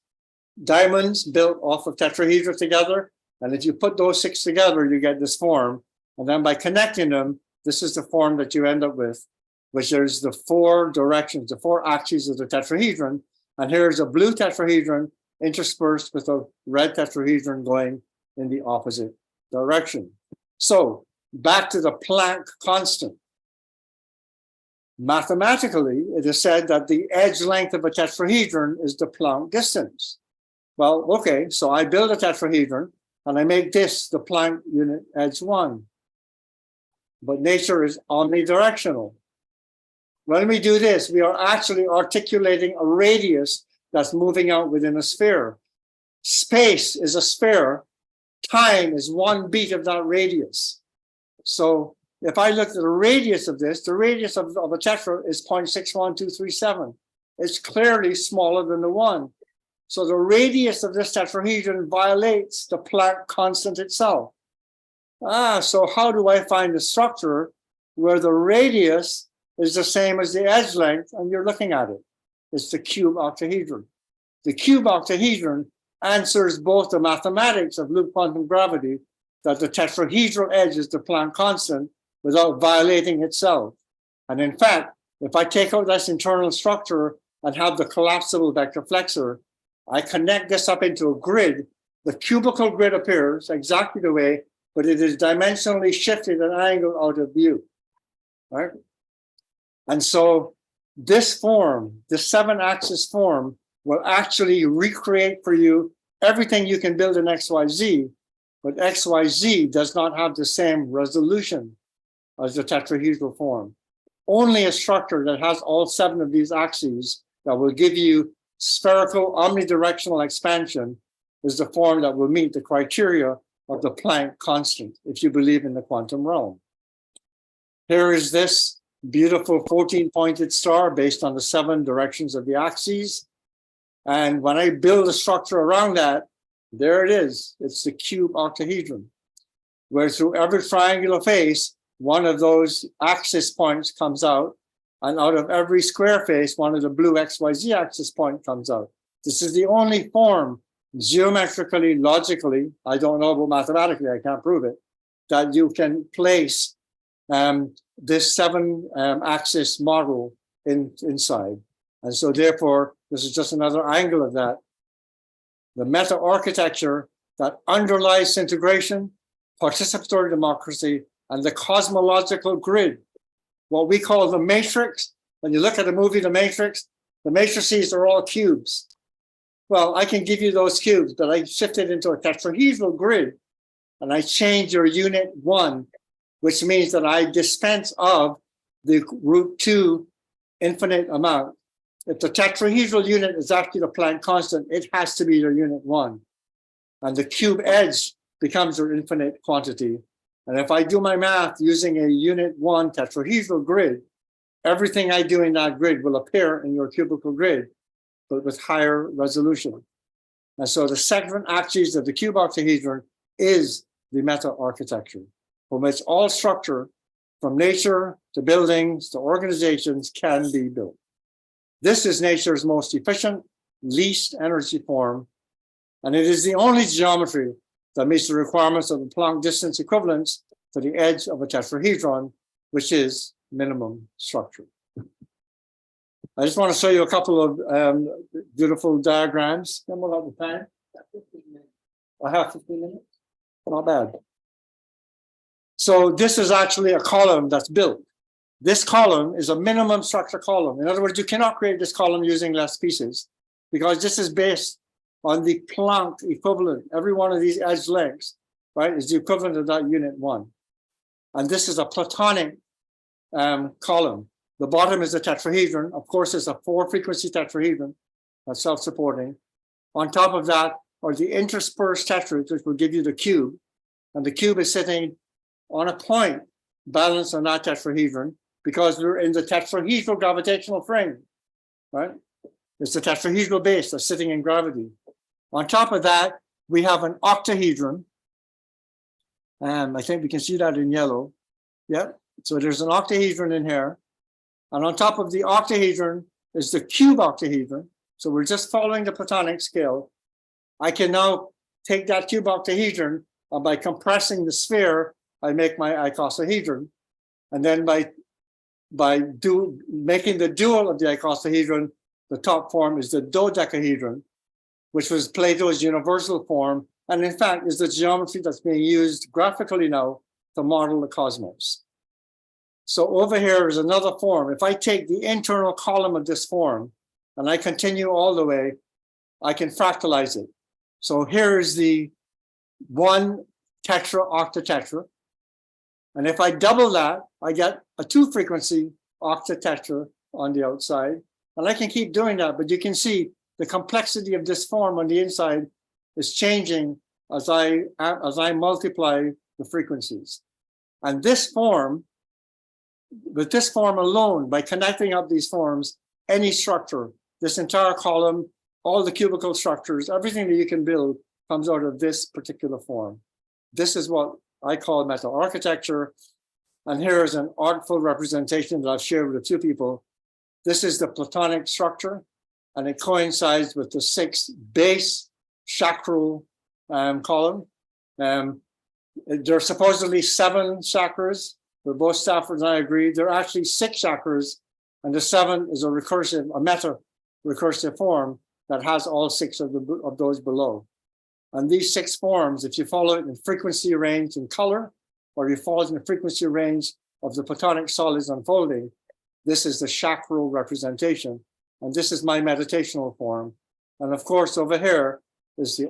diamonds built off of tetrahedra together, and if you put those 6 together, you get this form. And then by connecting them, this is the form that you end up with, which is the 4 directions, the 4 axes of the tetrahedron. And here's a blue tetrahedron interspersed with a red tetrahedron going in the opposite direction. So back to the Planck constant. Mathematically, it is said that the edge length of a tetrahedron is the Planck distance. Well, okay, so I build a tetrahedron and I make this the Planck unit edge 1. But nature is omnidirectional. When we do this, we are actually articulating a radius that's moving out within a sphere. Space is a sphere. Time is 1 beat of that radius. So if I look at the radius of this, the radius of a tetra is 0.61237. It's clearly smaller than the 1. So the radius of this tetrahedron violates the Planck constant itself. So how do I find a structure where the radius is the same as the edge length and you're looking at it? It's the cube octahedron. The cube octahedron answers both the mathematics of loop quantum gravity, that the tetrahedral edge is the Planck constant, without violating itself. And in fact, if I take out this internal structure and have the collapsible vector flexor, I connect this up into a grid. The cubical grid appears exactly the way, but it is dimensionally shifted an angle out of view, right? And so this form, the 7-axis form, will actually recreate for you everything you can build in XYZ, but XYZ does not have the same resolution as the tetrahedral form. Only a structure that has all 7 of these axes that will give you spherical omnidirectional expansion is the form that will meet the criteria of the Planck constant, if you believe in the quantum realm. Here is this beautiful 14-pointed star based on the 7 directions of the axes. And when I build a structure around that, there it is. It's the cube octahedron, where through every triangular face, one of those axis points comes out, and out of every square face, one of the blue XYZ axis point comes out. This is the only form, geometrically, logically, I don't know about mathematically, I can't prove it, that you can place this 7-axis model inside. And so therefore, this is just another angle of that. The meta-architecture that underlies integration, participatory democracy, and the cosmological grid, what we call the matrix. When you look at the movie The Matrix, the matrices are all cubes. Well, I can give you those cubes, but I shifted into a tetrahedral grid, and I change your unit 1, which means that I dispense of the root 2 infinite amount. If the tetrahedral unit is actually the Planck constant, it has to be your unit 1. And the cube edge becomes your infinite quantity. And if I do my math using a unit 1 tetrahedral grid, everything I do in that grid will appear in your cubical grid, but with higher resolution. And so the second axis of the cube octahedron is the meta architecture, from which all structure, from nature to buildings to organizations, can be built. This is nature's most efficient, least energy form, and it is the only geometry that meets the requirements of the Planck distance equivalence to the edge of a tetrahedron, which is minimum structure. I just want to show you a couple of beautiful diagrams. Then we'll have the time. I have 15 minutes. Not bad. So this is actually a column that's built. This column is a minimum structure column. In other words, you cannot create this column using less pieces because this is based on the Planck equivalent. Every one of these edge lengths, right, is the equivalent of that unit 1. And this is a Platonic column. The bottom is a tetrahedron. Of course, it's a 4-frequency tetrahedron that's self-supporting. On top of that are the interspersed tetrads, which will give you the cube. And the cube is sitting on a point balanced on that tetrahedron because we're in the tetrahedral gravitational frame, right? It's the tetrahedral base that's sitting in gravity. On top of that, we have an octahedron. And I think we can see that in yellow. Yep. So there's an octahedron in here. And on top of the octahedron is the cube octahedron. So we're just following the Platonic scale. I can now take that cube octahedron, and by compressing the sphere, I make my icosahedron. And then by making the dual of the icosahedron, the top form is the dodecahedron, which was Plato's universal form, and in fact is the geometry that's being used graphically now to model the cosmos. So over here is another form. If I take the internal column of this form and I continue all the way, I can fractalize it. So here is the 1 tetra octatetra. And if I double that, I get a 2-frequency octatetra on the outside. And I can keep doing that, but you can see the complexity of this form on the inside is changing as I multiply the frequencies. And this form, with this form alone, by connecting up these forms, any structure, this entire column, all the cubical structures, everything that you can build comes out of this particular form. This is what I call meta architecture. And here is an artful representation that I've shared with a few people. This is the Platonic structure, and it coincides with the 6th base chakral column. There are supposedly 7 chakras, but both Stafford and I agree. There are actually 6 chakras, and the 7th is a meta recursive form that has all 6 of those below. And these 6 forms, if you follow it in frequency range and color, or you follow it in the frequency range of the Platonic solids unfolding, this is the chakral representation. And this is my meditational form. And of course, over here is the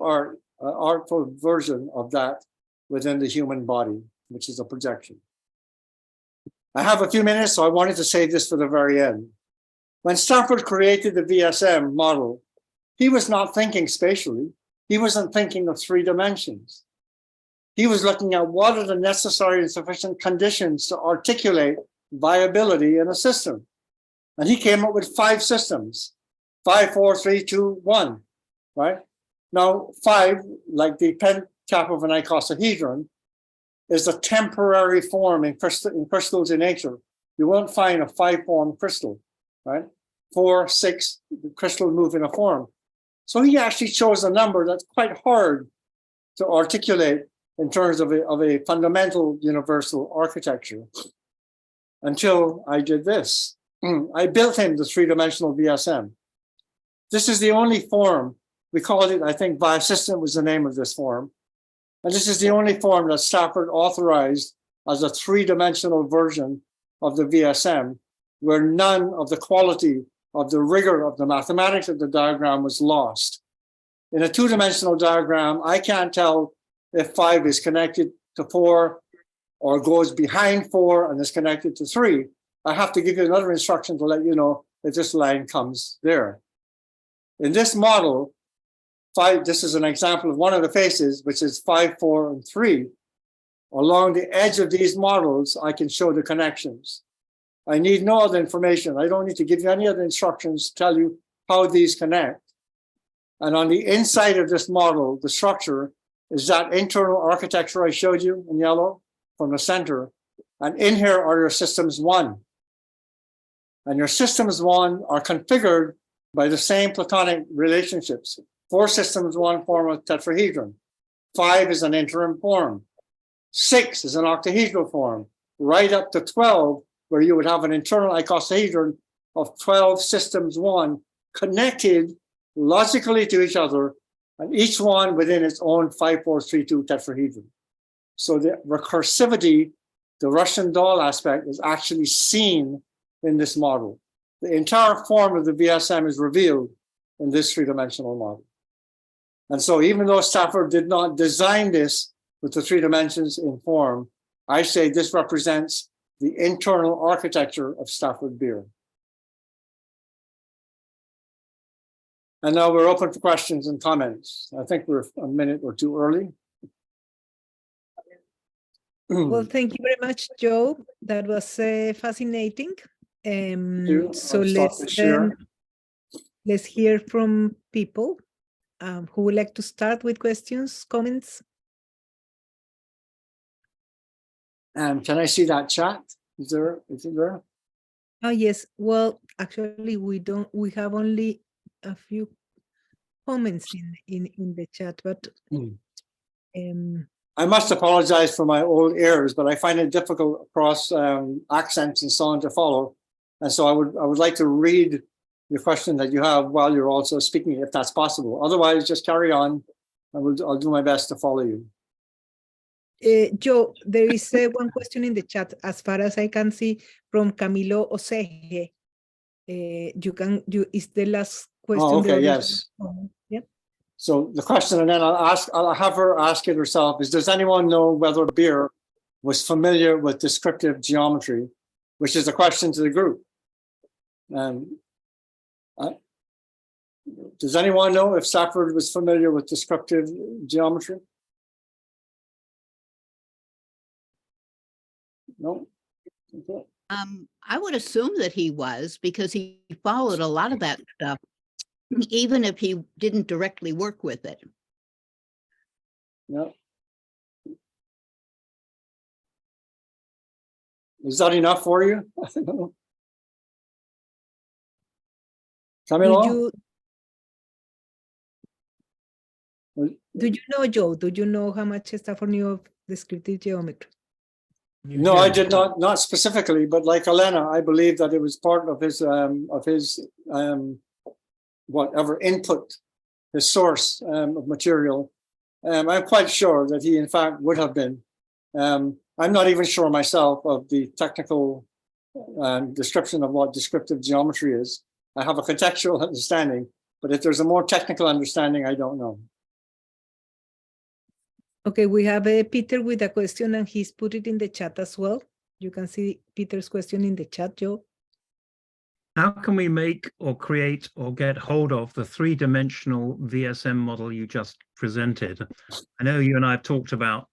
artful version of that within the human body, which is a projection. I have a few minutes, so I wanted to save this for the very end. When Stafford created the VSM model, he was not thinking spatially. He wasn't thinking of 3 dimensions. He was looking at what are the necessary and sufficient conditions to articulate viability in a system. And he came up with 5 systems, 5, 4, 3, 2, 1, right? Now, 5, like the pentap of an icosahedron, is a temporary form in crystals in nature. You won't find a 5-form crystal, right? 4, 6, the crystal move in a form. So he actually chose a number that's quite hard to articulate in terms of a fundamental universal architecture until I did this. I built him the 3-dimensional VSM. This is the only form, we called it, I think, Biosystem was the name of this form. And this is the only form that Stafford authorized as a 3-dimensional version of the VSM, where none of the quality of the rigor of the mathematics of the diagram was lost. In a two-dimensional diagram, I can't tell if 5 is connected to 4 or goes behind 4 and is connected to 3. I have to give you another instruction to let you know that this line comes there. In this model, 5, this is an example of one of the faces, which is 5, 4, and 3. Along the edge of these models, I can show the connections. I need no other information. I don't need to give you any other instructions to tell you how these connect. And on the inside of this model, the structure is that internal architecture I showed you in yellow from the center. And in here are your systems 1. And your systems 1 are configured by the same platonic relationships. 4 systems 1 form a tetrahedron. 5 is an interim form. 6 is an octahedral form, right up to 12, where you would have an internal icosahedron of 12 systems 1 connected logically to each other, and each one within its own 5, 4, 3, 2 tetrahedron. So the recursivity, the Russian doll aspect, is actually seen in this model. The entire form of the VSM is revealed in this three-dimensional model. And so even though Stafford did not design this with the 3 dimensions in form, I say this represents the internal architecture of Stafford Beer. And now we're open for questions and comments. I think we're a minute or two early. Well, thank you very much, Joe. That was fascinating. So let's hear from people who would like to start with questions, comments. Can I see that chat? Is it there? Oh, yes. Well, actually, we have only a few comments in the chat, but I must apologize for my old ears, but I find it difficult across accents and so on to follow. And so I would like to read the question that you have while you're also speaking, if that's possible. Otherwise, just carry on. I'll do my best to follow you. Joe, there is one question in the chat, as far as I can see, from Camilo Osege. Is the last question? Oh, okay, yes. Yeah. So the question, and then I'll have her ask it herself, is does anyone know whether Beer was familiar with descriptive geometry, which is a question to the group. Does anyone know if Stafford was familiar with descriptive geometry? No? Okay. I would assume that he was, because he followed a lot of that stuff, even if he didn't directly work with it. Yeah. Is that enough for you? Camilo? Do you know, Joe? Do you know how much Stafford knew of descriptive geometry? No, I did not specifically, but like Elena, I believe that it was part of his whatever input, his source of material. I'm quite sure that he, in fact, would have been. I'm not even sure myself of the technical description of what descriptive geometry is. I have a contextual understanding, but if there's a more technical understanding, I don't know. Okay, we have Peter with a question, and he's put it in the chat as well. You can see Peter's question in the chat, Joe. How can we make or create or get hold of the three-dimensional VSM model you just presented? I know you and I have talked about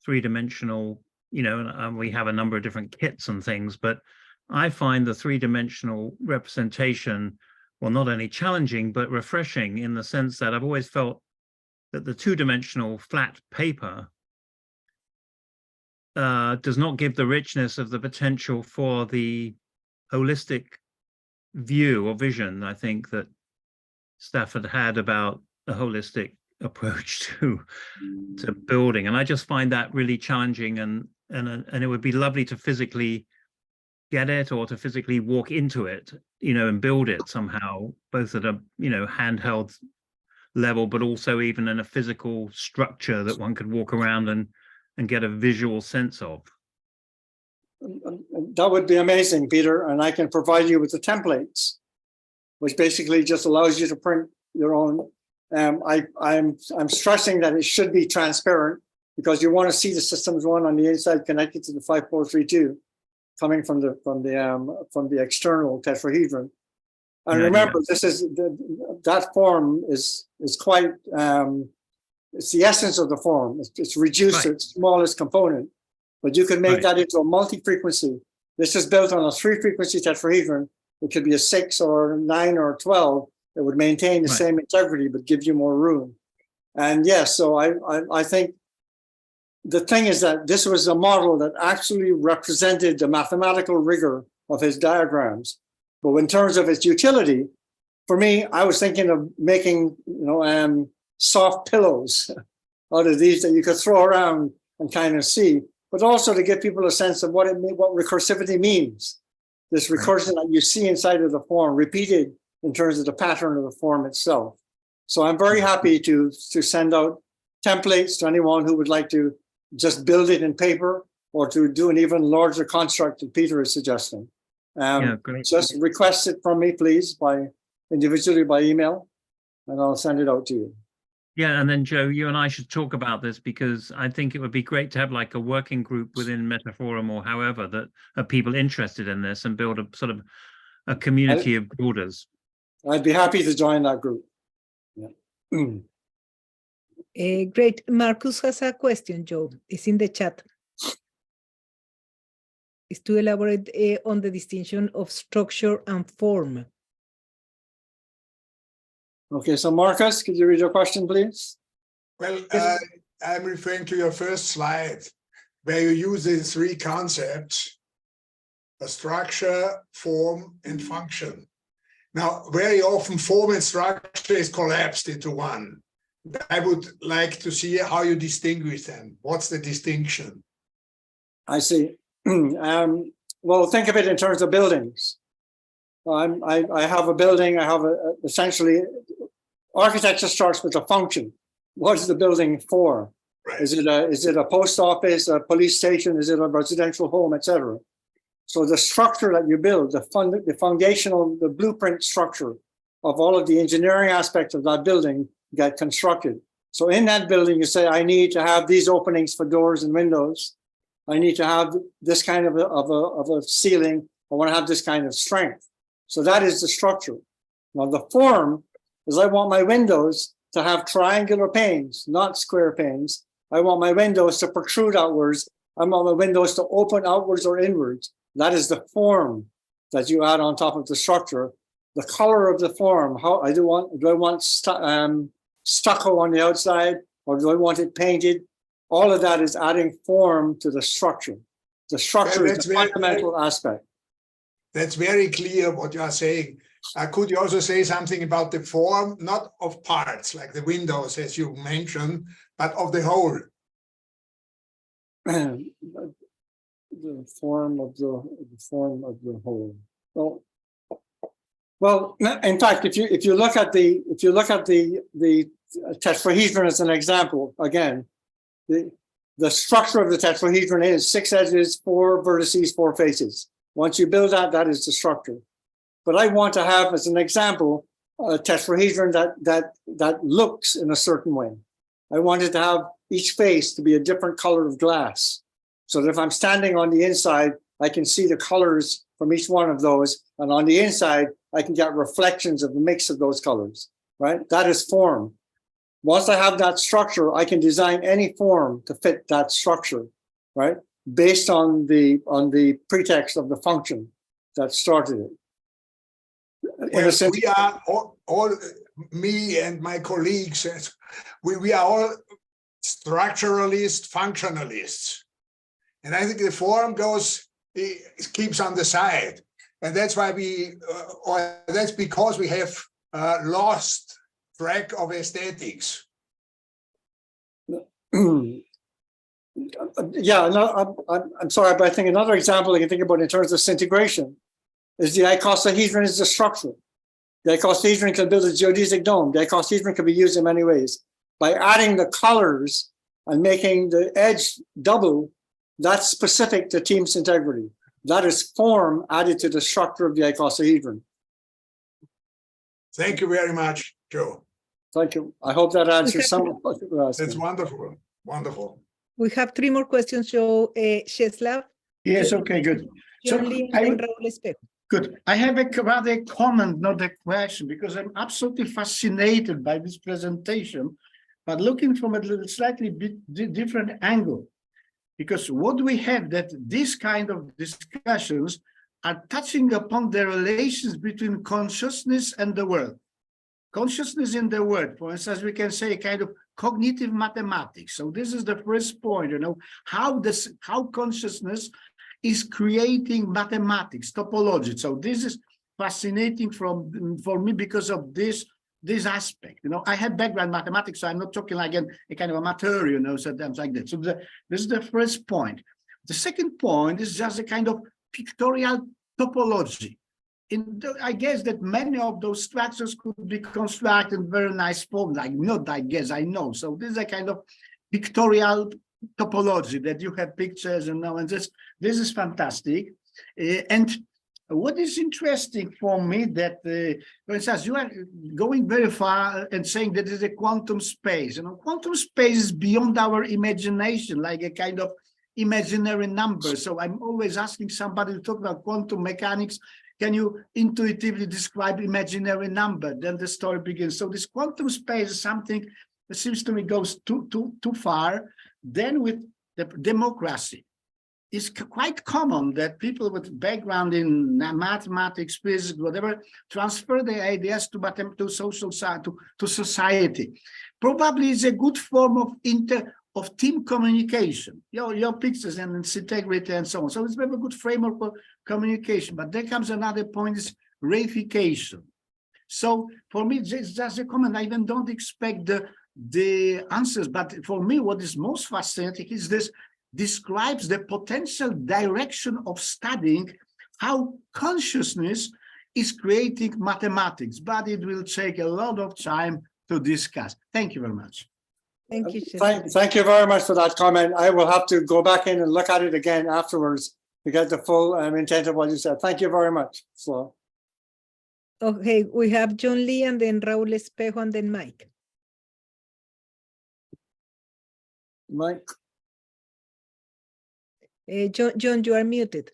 three-dimensional, and we have a number of different kits and things, but I find the three-dimensional representation, well, not only challenging, but refreshing, in the sense that I've always felt that the two-dimensional flat paper does not give the richness of the potential for the holistic view or vision, I think, that Stafford had about a holistic approach to building. And I just find that really challenging, and it would be lovely to physically get it, or to physically walk into it, and build it somehow, both at a handheld level, but also even in a physical structure that one could walk around and get a visual sense of. That would be amazing, Peter, and I can provide you with the templates, which basically just allows you to print your own I'm stressing that it should be transparent because you want to see the systems one on the inside connected to the 5432 coming from the external tetrahedron. And Yeah, remember, this is that form is quite it's the essence of the form. It's reduced to its smallest component, but you can make that into a multi-frequency. This is built on a 3-frequency tetrahedron. It could be a 6 or 9 or 12. It would maintain the same integrity, but give you more room. And yes, so I think the thing is that this was a model that actually represented the mathematical rigor of his diagrams. But in terms of its utility, for me, I was thinking of making, soft pillows out of these that you could throw around and kind of see, but also to give people a sense of what recursivity means. This recursion that you see inside of the form repeated in terms of the pattern of the form itself. So I'm very happy to send out templates to anyone who would like to just build it in paper or to do an even larger construct that Peter is suggesting. Just request it from me, please, individually by email, and I'll send it out to you. Yeah, and then Joe, you and I should talk about this because I think it would be great to have like a working group within Metaforum or however that are people interested in this and build a sort of a community of builders. I'd be happy to join that group. Yeah. Great. Marcus has a question, Joe. It's in the chat. It's to elaborate on the distinction of structure and form. Okay, so Marcus, could you read your question, please? Well, I'm referring to your first slide, where you use these 3 concepts: a structure, form, and function. Now, very often form and structure is collapsed into one. I would like to see how you distinguish them. What's the distinction? I see. Well, think of it in terms of buildings. I have a building. I have essentially architecture starts with a function. What is the building for? Right. Is it a post office, a police station? Is it a residential home, etc.? So the structure that you build, the foundational, the blueprint structure of all of the engineering aspects of that building get constructed. So in that building, you say, I need to have these openings for doors and windows. I need to have this kind of a ceiling. I want to have this kind of strength. So that is the structure. Now the form is I want my windows to have triangular panes, not square panes. I want my windows to protrude outwards. I want my windows to open outwards or inwards. That is the form that you add on top of the structure. The color of the form, do I want stucco on the outside, or do I want it painted? All of that is adding form to the structure. The structure is the fundamental aspect. That's very clear what you are saying. Could you also say something about the form, not of parts like the windows, as you mentioned, but of the whole? The form of the whole. Well, in fact, if you look at the tetrahedron as an example, again, the structure of the tetrahedron is 6 edges, 4 vertices, 4 faces. Once you build that is the structure. But I want to have, as an example, a tetrahedron that looks in a certain way. I wanted to have each face to be a different color of glass, so that if I'm standing on the inside, I can see the colors from each one of those, and on the inside, I can get reflections of the mix of those colors, right? That is form. Once I have that structure, I can design any form to fit that structure, right? Based on the pretext of the function that started it. Well, we are all, me and my colleagues, we are all structuralists, functionalists. And I think the form keeps on the side. And that's why that's because we have lost track of aesthetics. Yeah, no, I'm sorry, but I think another example I can think about in terms of disintegration is the icosahedron is the structure. The icosahedron can build a geodesic dome. The icosahedron can be used in many ways. By adding the colors and making the edge double, that's specific to Team's integrity. That is form added to the structure of the icosahedron. Thank you very much, Joe. Thank you. I hope that answers some of what you were It's asking. wonderful, wonderful. We have three more questions, Joe. Czeslaw, Yes, okay, good. So John Lee, I and would- then Raúl Espejo. Good. I have a rather comment, not a question, because I'm absolutely fascinated by this presentation, but looking from a little slightly different angle. Because what we have that this kind of discussions are touching upon the relations between consciousness and the world. Consciousness in the world, for instance, we can say kind of cognitive mathematics. So this is the first point, how consciousness is creating mathematics, topology. So this is fascinating for me because of this aspect. I have background mathematics, so I'm not talking like a kind of amateur, sometimes like that. So this is the first point. The second point is just a kind of pictorial topology. I guess that many of those structures could be constructed in very nice form, I know. So this is a kind of pictorial topology that you have pictures and this is fantastic. And what is interesting for me that, for instance, you are going very far and saying that is a quantum space. Quantum space is beyond our imagination, like a kind of imaginary number. So I'm always asking somebody to talk about quantum mechanics. Can you intuitively describe imaginary number? Then the story begins. So this quantum space is something that seems to me goes too far. Then with the democracy, it's quite common that people with background in mathematics, physics, whatever, transfer their ideas to social side, to society. Probably it's a good form of team communication. Your pictures and its integrity and so on. So it's a very good framework for communication. But there comes another point: is reification. So for me, it's just a comment. I even don't expect the answers, but for me, what is most fascinating is this describes the potential direction of studying how consciousness is creating mathematics, but it will take a lot of time to discuss. Thank you very much. Thank you, Czeslaw. Thank you very much for that comment. I will have to go back in and look at it again afterwards to get the full intent of what you said. Thank you very much. So, Okay, we have John Lee and then Raúl Espejo and then Mike. Mike. John, you are muted.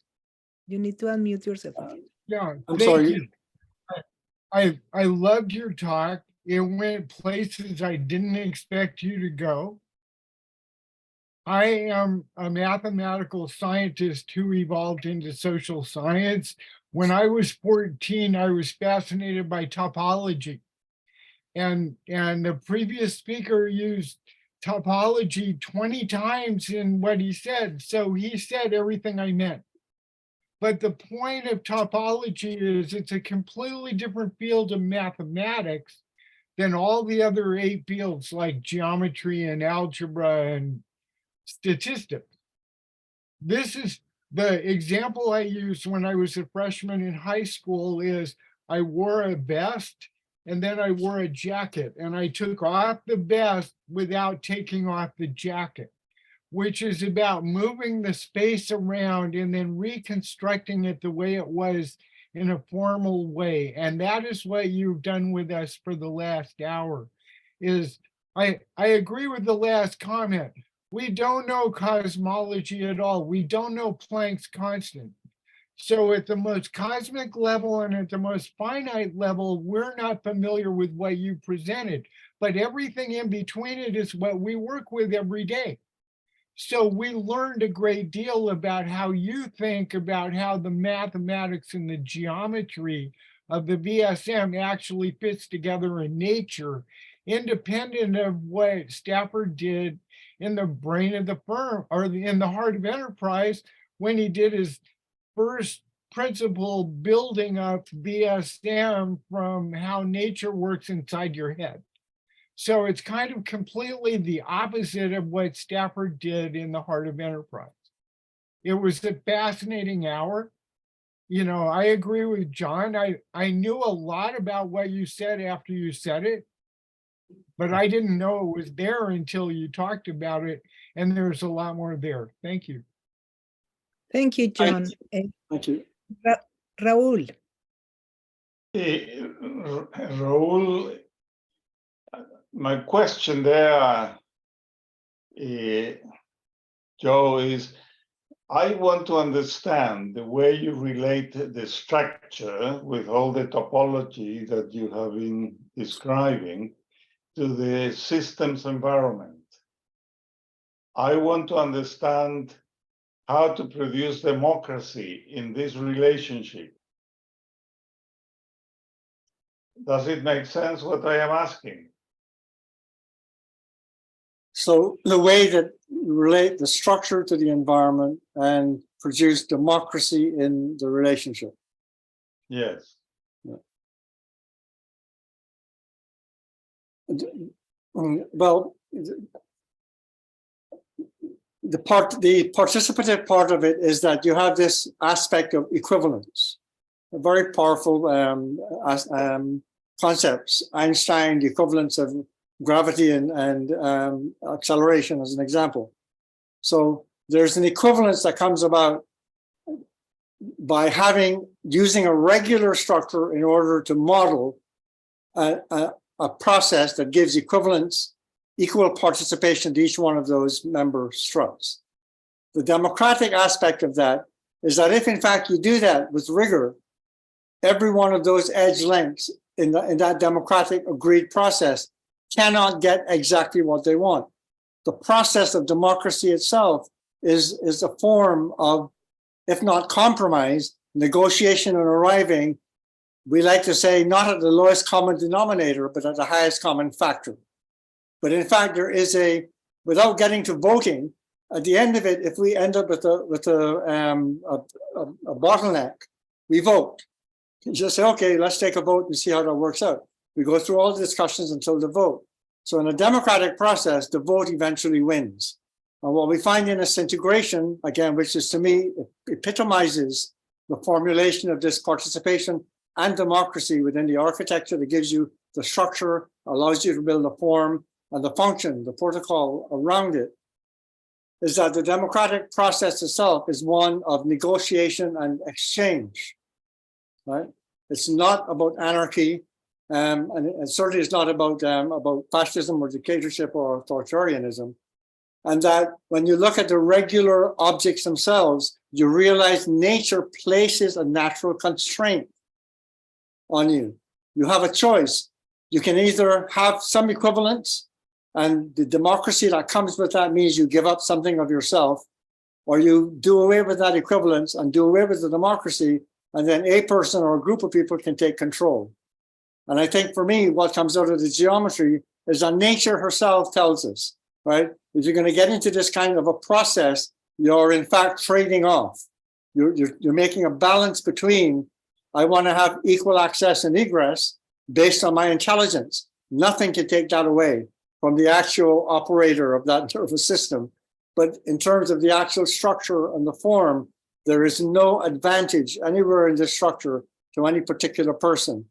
You need to unmute yourself. Yeah, I'm thank sorry. you. I loved your talk. It went places I didn't expect you to go. I am a mathematical scientist who evolved into social science. When I was 14, I was fascinated by topology. And the previous speaker used topology 20 times in what he said. So he said everything I meant. But the point of topology is it's a completely different field of mathematics than all the other 8 fields like geometry and algebra and statistics. This is the example I used when I was a freshman in high school is I wore a vest and then I wore a jacket and I took off the vest without taking off the jacket, which is about moving the space around and then reconstructing it the way it was in a formal way. And that is what you've done with us for the last hour. Is I agree with the last comment. We don't know cosmology at all. We don't know Planck's constant. So at the most cosmic level and at the most finite level, we're not familiar with what you presented, but everything in between it is what we work with every day. So we learned a great deal about how you think about how the mathematics and the geometry of the VSM actually fits together in nature, independent of what Stafford did in the brain of the firm or in the heart of enterprise when he did his first principle building up VSM from how nature works inside your head. So it's kind of completely the opposite of what Stafford did in the heart of enterprise. It was a fascinating hour. I agree with John. I knew a lot about what you said after you said it, but I didn't know it was there until you talked about it. And there's a lot more there. Thank you. Thank you, John. Thank you. Raúl. Raúl, my question there, Joe, is I want to understand the way you relate the structure with all the topology that you have been describing to the systems environment. I want to understand how to produce democracy in this relationship. Does it make sense what I am asking? So the way that you relate the structure to the environment and produce democracy in the relationship. Yes. Well, the participative part of it is that you have this aspect of equivalence, a very powerful concepts. Einstein, the equivalence of gravity and acceleration as an example. So there's an equivalence that comes about by using a regular structure in order to model a process that gives equal participation to each one of those member struts. The democratic aspect of that is that if in fact you do that with rigor, every one of those edge lengths in that democratic agreed process cannot get exactly what they want. The process of democracy itself is a form of, if not compromise, negotiation and arriving, we like to say, not at the lowest common denominator, but at the highest common factor. But in fact, there is without getting to voting, at the end of it, if we end up with a bottleneck, we vote. You just say, okay, let's take a vote and see how that works out. We go through all the discussions until the vote. So in a democratic process, the vote eventually wins. And what we find in this integration, again, which is to me, epitomizes the formulation of this participation and democracy within the architecture that gives you the structure, allows you to build a form, and the function, the protocol around it, is that the democratic process itself is one of negotiation and exchange, right? It's not about anarchy, and it certainly is not about fascism or dictatorship or authoritarianism. And that when you look at the regular objects themselves, you realize nature places a natural constraint on you. You have a choice. You can either have some equivalence, and the democracy that comes with that means you give up something of yourself, or you do away with that equivalence and do away with the democracy, and then a person or a group of people can take control. And I think for me, what comes out of the geometry is that nature herself tells us, right? If you're going to get into this kind of a process, you're in fact trading off. You're making a balance between, I want to have equal access and egress based on my intelligence. Nothing can take that away from the actual operator of that nervous system. But in terms of the actual structure and the form, there is no advantage anywhere in this structure to any particular person.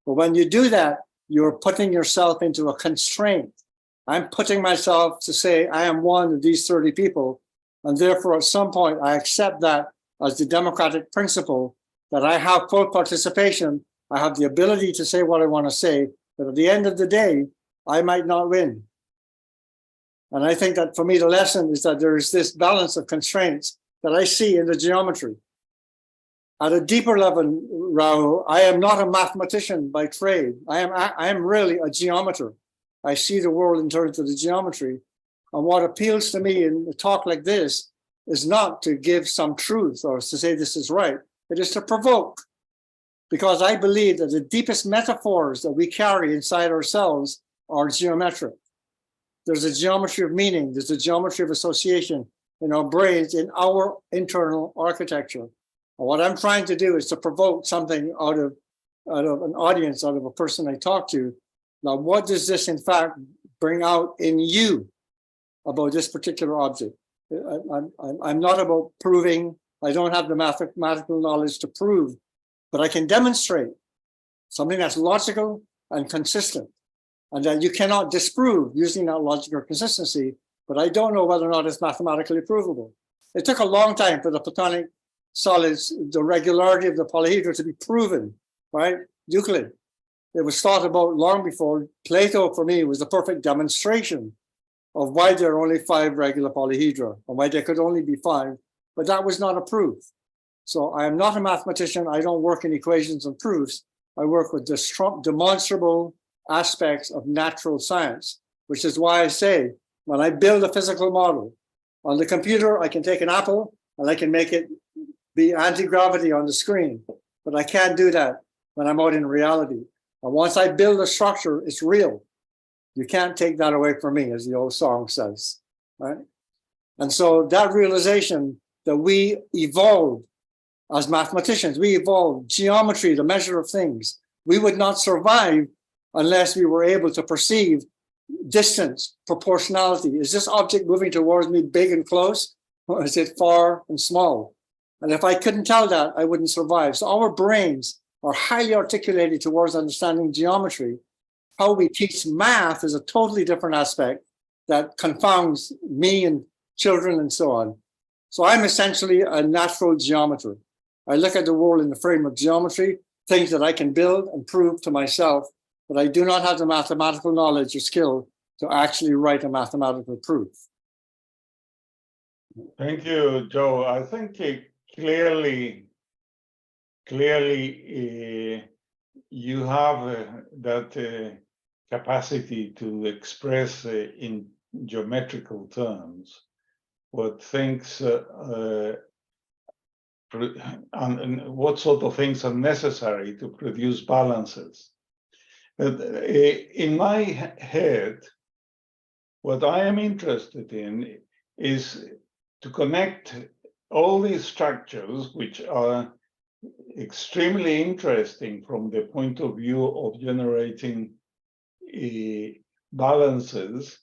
But when you do that, you're putting yourself into a constraint. I'm putting myself to say, I am one of these 30 people. And therefore, at some point, I accept that as the democratic principle, that I have full participation. I have the ability to say what I want to say. But at the end of the day, I might not win. And I think that for me, the lesson is that there is this balance of constraints that I see in the geometry. At a deeper level, Raul, I am not a mathematician by trade. I am really a geometer. I see the world in terms of the geometry. And what appeals to me in a talk like this is not to give some truth or to say this is right. It is to provoke. Because I believe that the deepest metaphors that we carry inside ourselves are geometric. There's a geometry of meaning. There's a geometry of association in our brains, in our internal architecture. And what I'm trying to do is to provoke something out of an audience, out of a person I talk to. Now, what does this, in fact, bring out in you about this particular object? I'm not about proving. I don't have the mathematical knowledge to prove, but I can demonstrate something that's logical and consistent, and that you cannot disprove using that logic or consistency, but I don't know whether or not it's mathematically provable. It took a long time for the Platonic solids, the regularity of the polyhedra to be proven, right? Euclid. it was thought about long before. Plato, for me, was the perfect demonstration of why there are only 5 regular polyhedra and why there could only be 5, but that was not a proof. So I am not a mathematician. I don't work in equations and proofs. I work with demonstrable aspects of natural science, which is why I say, when I build a physical model on the computer, I can take an apple and I can make it be anti-gravity on the screen, but I can't do that when I'm out in reality. And once I build a structure, it's real. You can't take that away from me, as the old song says, right? And so that realization that we evolved as mathematicians, we evolved geometry, the measure of things. We would not survive unless we were able to perceive distance, proportionality. Is this object moving towards me big and close, or is it far and small? And if I couldn't tell that, I wouldn't survive. So our brains are highly articulated towards understanding geometry. How we teach math is a totally different aspect that confounds me and children and so on. So I'm essentially a natural geometer. I look at the world in the frame of geometry, things that I can build and prove to myself, but I do not have the mathematical knowledge or skill to actually write a mathematical proof. Thank you, Joe. I think clearly, you have that capacity to express in geometrical terms what things and what sort of things are necessary to produce balances. But in my head, what I am interested in is to connect all these structures, which are extremely interesting from the point of view of generating balances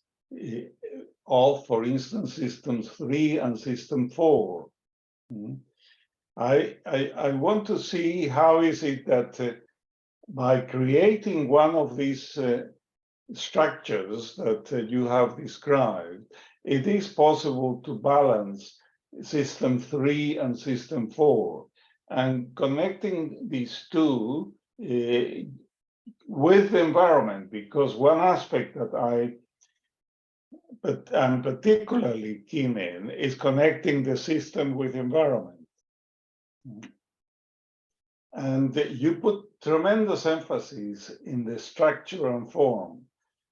of, for instance, systems 3 and system 4. I want to see how is it that by creating one of these structures that you have described, it is possible to balance system 3 and system 4, and connecting these two with the environment, because one aspect that I'm particularly keen in is connecting the system with environment. And you put tremendous emphasis in the structure and form.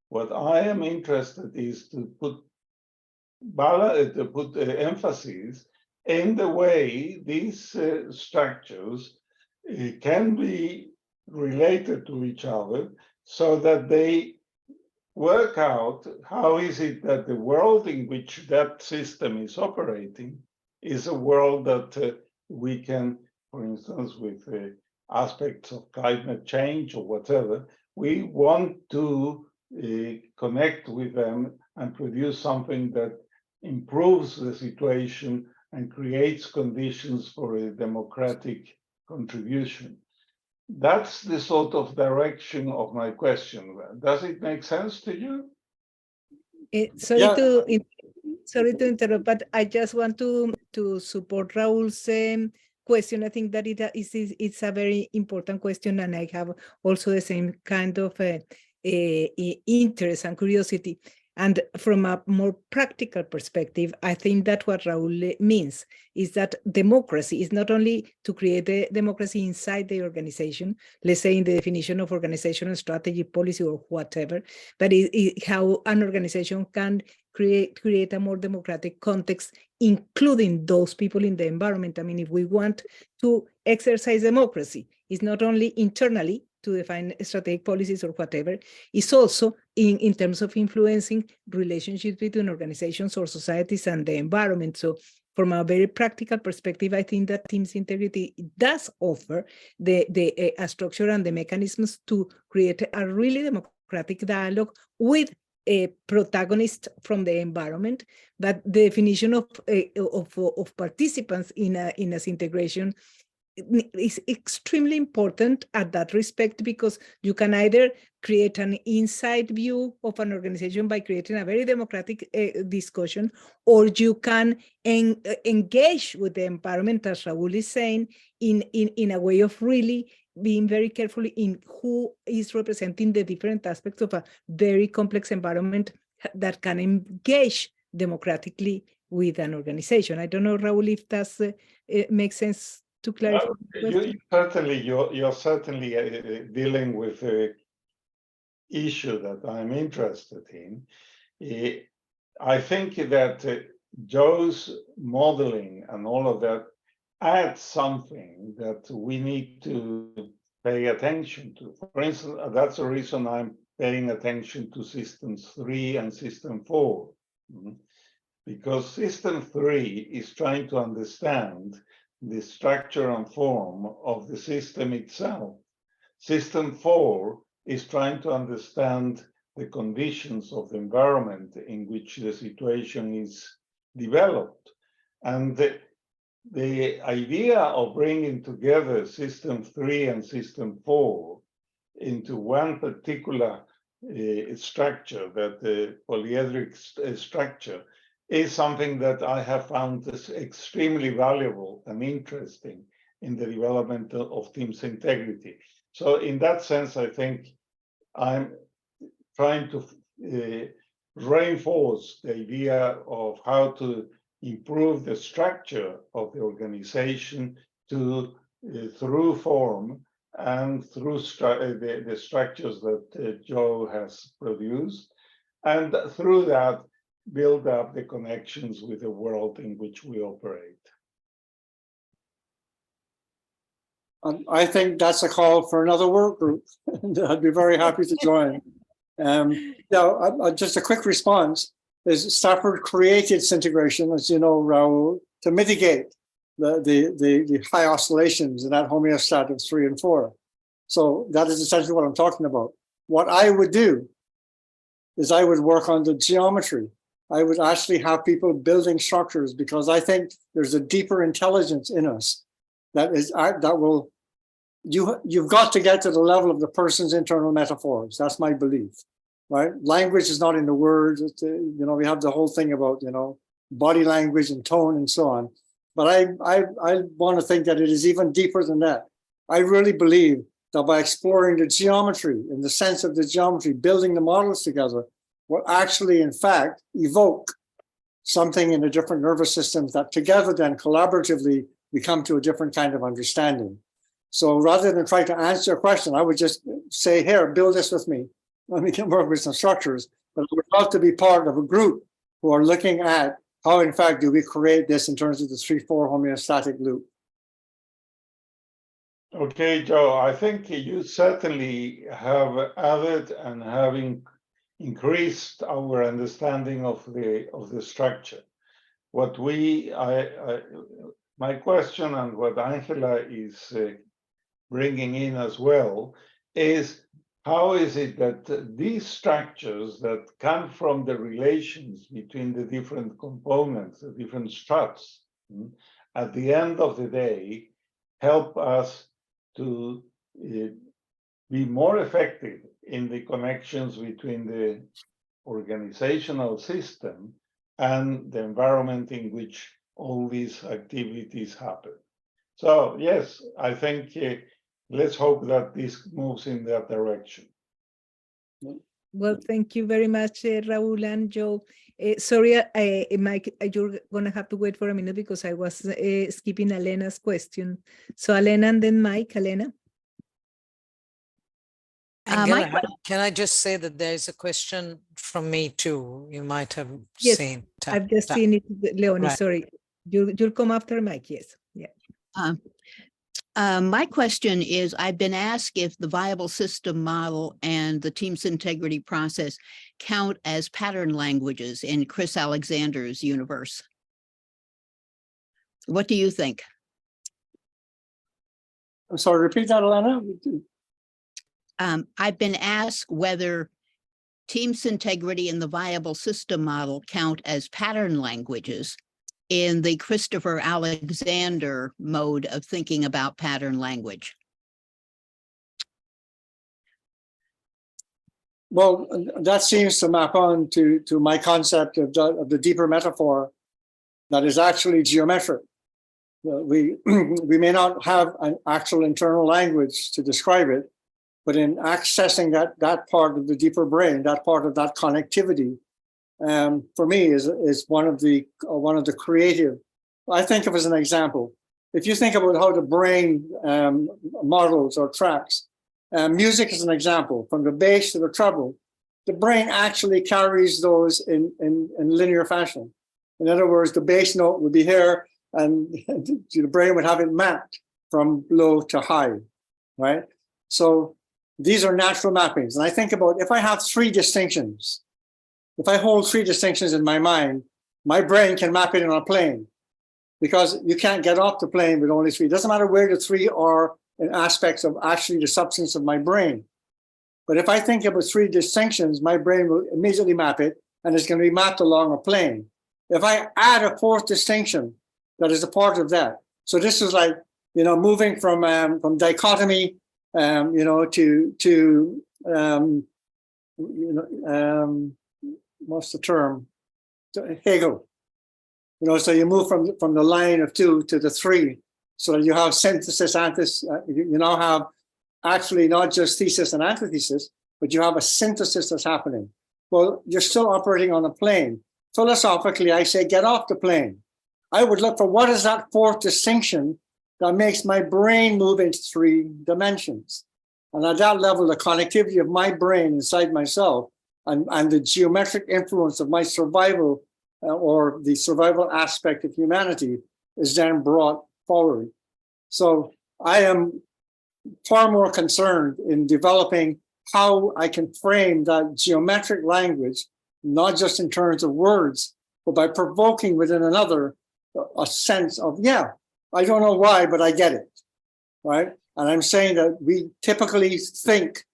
What I am interested is to put emphasis in the way these structures can be related to each other, so that they work out how is it that the world in which that system is operating is a world that we can, for instance, with aspects of climate change or whatever, we want to connect with them and produce something that improves the situation and creates conditions for a democratic contribution. That's the sort of direction of my question. Does it make sense to you? Sorry Yeah. to interrupt, but I just want to support Raul's question. I think that it's a very important question, and I have also the same kind of interest and curiosity. And from a more practical perspective, I think that what Raul means is that democracy is not only to create a democracy inside the organization, let's say in the definition of organizational strategy, policy, or whatever, but how an organization can create a more democratic context, including those people in the environment. I mean, if we want to exercise democracy, it's not only internally to define strategic policies or whatever, it's also in terms of influencing relationships between organizations or societies and the environment. So from a very practical perspective, I think that team's integrity does offer a structure and the mechanisms to create a really democratic dialogue with a protagonist from the environment. But the definition of participants in a integration is extremely important at that respect, because you can either create an inside view of an organization by creating a very democratic discussion, or you can engage with the environment, as Raul is saying, in a way of really being very careful in who is representing the different aspects of a very complex environment that can engage democratically with an organization. I don't know, Raul, if that's it makes sense to clarify. You're certainly dealing with a issue that I'm interested in. I think that Joe's modeling and all of that adds something that we need to pay attention to. For instance, that's the reason I'm paying attention to systems 3 and system 4. Because system 3 is trying to understand the structure and form of the system itself. System 4 is trying to understand the conditions of the environment in which the situation is developed. And the idea of bringing together system 3 and system 4 into one particular structure, that the polyedric structure, is something that I have found extremely valuable and interesting in the development of team's integrity. So in that sense, I think I'm trying to reinforce the idea of how to improve the structure of the organization through form and through the structures that Joe has produced, and through that build up the connections with the world in which we operate. I think that's a call for another work group. I'd be very happy to join. Now, just a quick response is Stafford created Syntegration, as you know, Raul, to mitigate the high oscillations in that homeostat of 3 and 4. So that is essentially what I'm talking about. What I would do is I would work on the geometry. I would actually have people building structures, because I think there's a deeper intelligence in us you've got to get to the level of the person's internal metaphors. That's my belief, right? Language is not in the words. We have the whole thing about, body language and tone and so on. But I want to think that it is even deeper than that. I really believe that by exploring the geometry, in the sense of the geometry, building the models together, will actually, in fact, evoke something in the different nervous systems that together then collaboratively we come to a different kind of understanding. So rather than try to answer a question, I would just say, here, build this with me. Let me work with some structures. But I would love to be part of a group who are looking at how, in fact, do we create this in terms of the 3-4 homeostatic loop. Okay, Joe, I think you certainly have added and having increased our understanding of the structure. What my question, and what Angela is bringing in as well, is how is it that these structures that come from the relations between the different components, the different struts, at the end of the day, help us to be more effective in the connections between the organizational system and the environment in which all these activities happen. So yes, I think let's hope that this moves in that direction. Well, thank you very much, Raul and Joe. Sorry, Mike, you're going to have to wait for a minute because I was skipping Alena's question. So Alena and then Mike. Alena. Can I just say that there's a question from me too? You might have Yes, seen. I've just seen it, Leonie. Right. Sorry, you'll come after Mike. Yes, yeah. My question is, I've been asked if the viable system model and the team's integrity process count as pattern languages in Chris Alexander's universe. What do you think? I'm sorry, repeat that, Alena. I've been asked whether team's integrity and the viable system model count as pattern languages in the Christopher Alexander mode of thinking about pattern language. Well, that seems to map on to my concept of the deeper metaphor that is actually geometric. We we may not have an actual internal language to describe it, but in accessing that part of the deeper brain, that part of that connectivity, for me is one of the creative. I think of as an example. If you think about how the brain models or tracks, music is an example. From the bass to the treble, the brain actually carries those in linear fashion. In other words, the bass note would be here, and the brain would have it mapped from low to high, right? So these are natural mappings. And I think about if I have three distinctions, if I hold three distinctions in my mind, my brain can map it on a plane, because you can't get off the plane with only three. It doesn't matter where the three are in aspects of actually the substance of my brain. But if I think about three distinctions, my brain will immediately map it, and it's going to be mapped along a plane. If I add a fourth distinction that is a part of that, so this is like, moving from dichotomy, to what's the term? Hegel. So you move from the line of two to the three. So you have synthesis, antithesis. You now have actually not just thesis and antithesis, but you have a synthesis that's happening. Well, you're still operating on a plane. Philosophically, I say, get off the plane. I would look for what is that fourth distinction that makes my brain move into three dimensions. And at that level, the connectivity of my brain inside myself and the geometric influence of my survival or the survival aspect of humanity is then brought forward. So I am far more concerned in developing how I can frame that geometric language, not just in terms of words, but by provoking within another a sense of, yeah, I don't know why, but I get it, right? And I'm saying that we typically think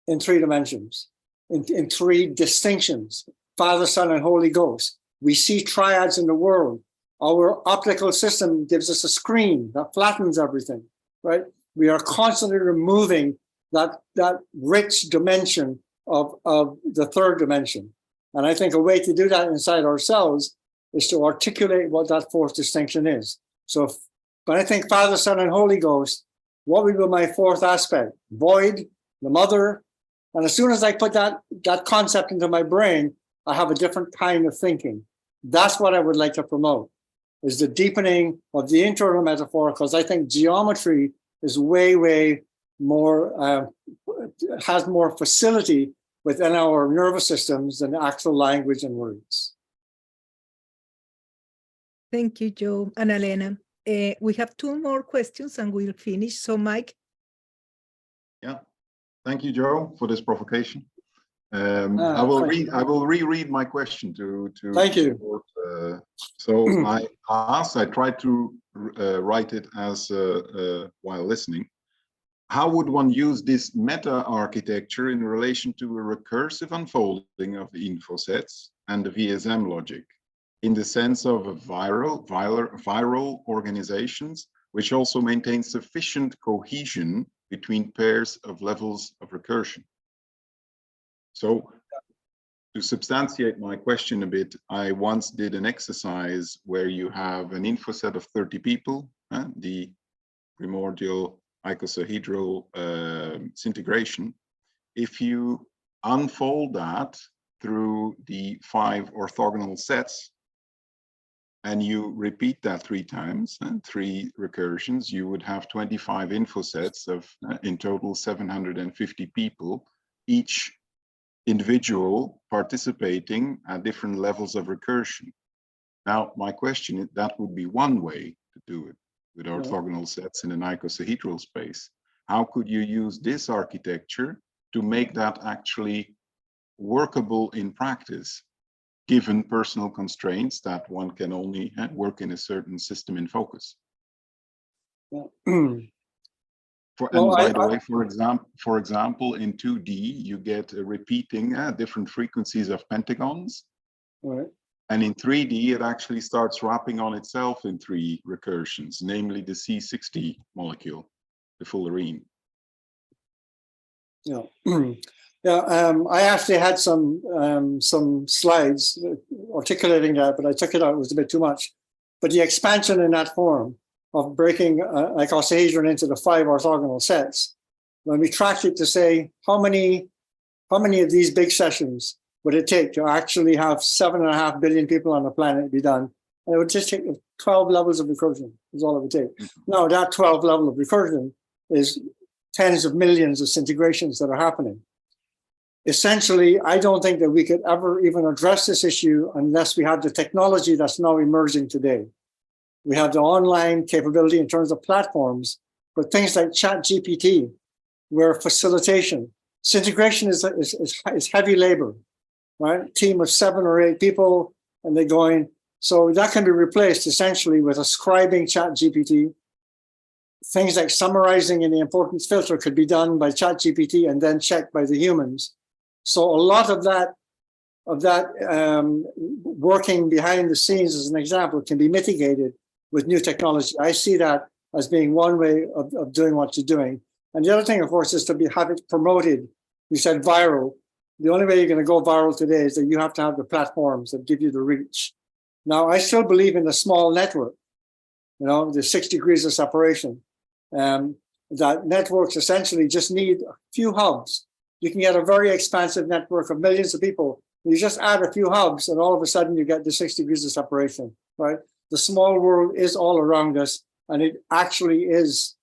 in three dimensions, in three distinctions, Father, Son, and Holy Ghost. We see triads in the world. Our optical system gives us a screen that flattens everything, right? We are constantly removing that rich dimension of the third dimension. And I think a way to do that inside ourselves is to articulate what that fourth distinction is. So when I think Father, Son, and Holy Ghost, what would be my fourth aspect? Void, the mother. And as soon as I put that concept into my brain, I have a different kind of thinking. That's what I would like to promote, is the deepening of the internal metaphor, because I think geometry is way more, has more facility within our nervous systems than actual language and words. Thank you, Joe and Elena. We have two more questions and we'll finish. So, Mike. Yeah, thank you, Joe, for this provocation. I will reread my question to thank you. So I tried to write it as while listening. How would one use this meta architecture in relation to a recursive unfolding of the info sets and the VSM logic, in the sense of a viral organizations, which also maintain sufficient cohesion between pairs of levels of recursion? So to substantiate my question a bit, I once did an exercise where you have an info set of 30 people, the primordial icosahedral syntegration. If you unfold that through the 5 orthogonal sets, and you repeat that 3 times, 3 recursions, you would have 25 info sets of, in total, 750 people, each individual participating at different levels of recursion. Now, my question is, that would be one way to do it with orthogonal sets in an icosahedral space. How could you use this architecture to make that actually workable in practice, given personal constraints that one can only work in a certain system in focus? Yeah. By the way, for example, in 2D, you get repeating different frequencies of pentagons. Right. And in 3D, it actually starts wrapping on itself in 3 recursions, namely the C60 molecule, the fullerene. Yeah. Yeah, I actually had some slides articulating that, but I took it out. It was a bit too much. But the expansion in that form, of breaking icosahedron into the 5 orthogonal sets, when we tracked it to say how many of these big sessions would it take to actually have 7.5 billion people on the planet be done, and it would just take 12 levels of recursion is all it would take. Now that 12 level of recursion is tens of millions of integrations that are happening. Essentially, I don't think that we could ever even address this issue unless we have the technology that's now emerging today. We have the online capability in terms of platforms, but things like ChatGPT, where facilitation, integration is heavy labor, right? Team of 7 or 8 people, and they're going. So that can be replaced essentially with ascribing ChatGPT. Things like summarizing in the importance filter could be done by ChatGPT and then checked by the humans. So a lot of that working behind the scenes, as an example, can be mitigated with new technology. I see that as being one way of doing what you're doing. And the other thing, of course, is to have it promoted. You said viral. The only way you're going to go viral today is that you have to have the platforms that give you the reach. Now, I still believe in the small network, the 6 degrees of separation. That networks essentially just need a few hubs. You can get a very expansive network of millions of people. You just add a few hubs, and all of a sudden you get the 6 degrees of separation, right? The small world is all around us, and it actually is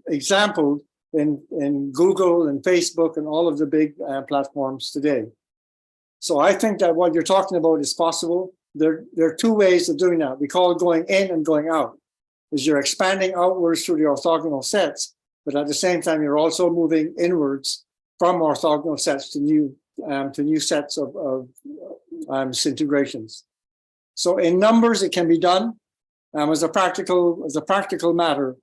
exampled in Google and Facebook and all of the big platforms today. So I think that what you're talking about is possible. There are 2 ways of doing that. We call it going in and going out. Is you're expanding outwards through the orthogonal sets, but at the same time, you're also moving inwards from orthogonal sets to new sets of integrations. So in numbers, it can be done. As a practical matter,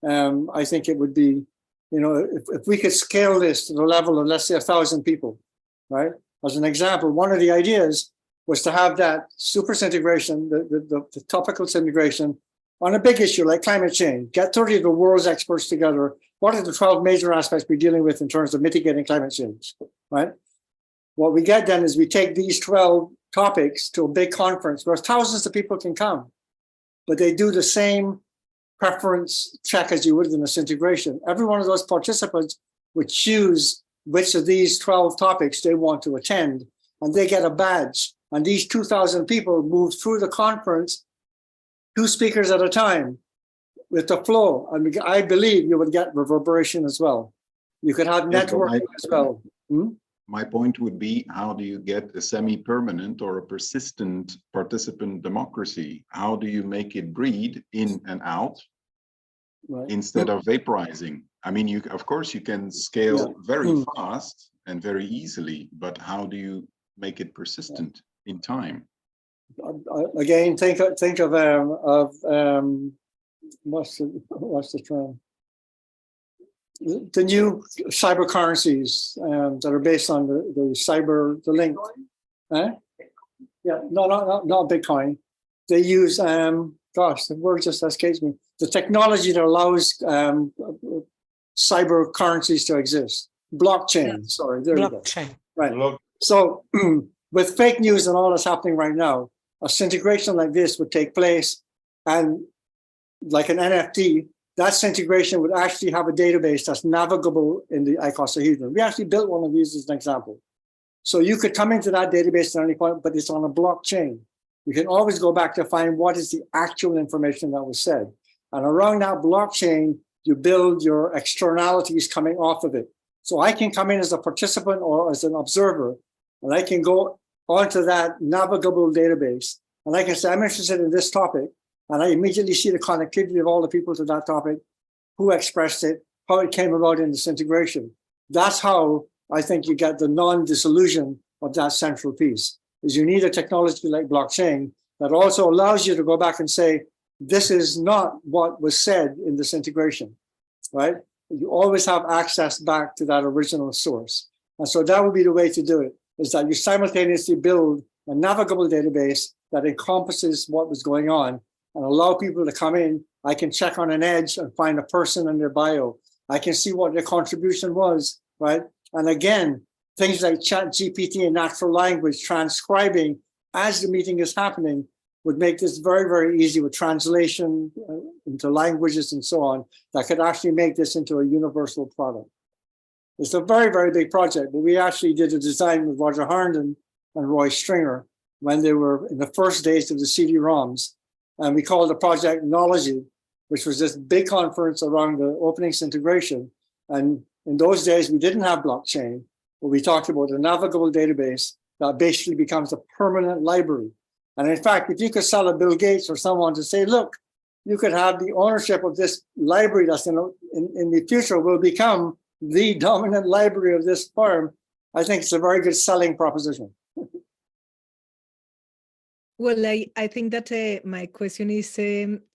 I think it would be, if we could scale this to the level of, let's say, 1,000 people, right? As an example, one of the ideas was to have that super integration, the topical integration on a big issue like climate change. Get 30 of the world's experts together. What are the 12 major aspects we're dealing with in terms of mitigating climate change, right? What we get then is we take these 12 topics to a big conference where thousands of people can come, but they do the same preference check as you would in this integration. Every one of those participants would choose which of these 12 topics they want to attend, and they get a badge. And these 2,000 people move through the conference, 2 speakers at a time, with the flow. And I believe you would get reverberation as well. You could have networking as well. My point would be, how do you get a semi-permanent or a persistent participant democracy? How do you make it breed in and out, right, instead of vaporizing? I mean, of course, you can scale very fast and very easily, but how do you make it persistent in time? Again, think of what's the term? The new cyber currencies that are based on the link. Yeah, not Bitcoin. They use gosh, the word just escapes me. The technology that allows cyber currencies to exist. Blockchain. Sorry, there you go. Right. So with fake news and all that's happening right now, a integration like this would take place, and like an NFT, that integration would actually have a database that's navigable in the icosahedron. We actually built one of these as an example. So you could come into that database at any point, but it's on a blockchain. You can always go back to find what is the actual information that was said. And around that blockchain, you build your externalities coming off of it. So I can come in as a participant or as an observer, and I can go onto that navigable database, and I can say, I'm interested in this topic. And I immediately see the connectivity of all the people to that topic, who expressed it, how it came about in this integration. That's how I think you get the non-dissolution of that central piece, is you need a technology like blockchain that also allows you to go back and say, this is not what was said in this integration, right? You always have access back to that original source. And so that would be the way to do it, is that you simultaneously build a navigable database that encompasses what was going on, and allow people to come in. I can check on an edge and find a person in their bio. I can see what their contribution was, right? And again, things like ChatGPT and natural language transcribing as the meeting is happening would make this very, very easy with translation into languages and so on, that could actually make this into a universal product. It's a very, very big project, but we actually did a design with Roger Harnden and Roy Stringer when they were in the first days of the CD-ROMs. And we called the project Knology, which was this big conference around the open integration. And in those days, we didn't have blockchain, but we talked about a navigable database that basically becomes a permanent library. And in fact, if you could sell a Bill Gates or someone to say, look, you could have the ownership of this library that's in the future will become the dominant library of this firm, I think it's a very good selling proposition. Well, I think that my question is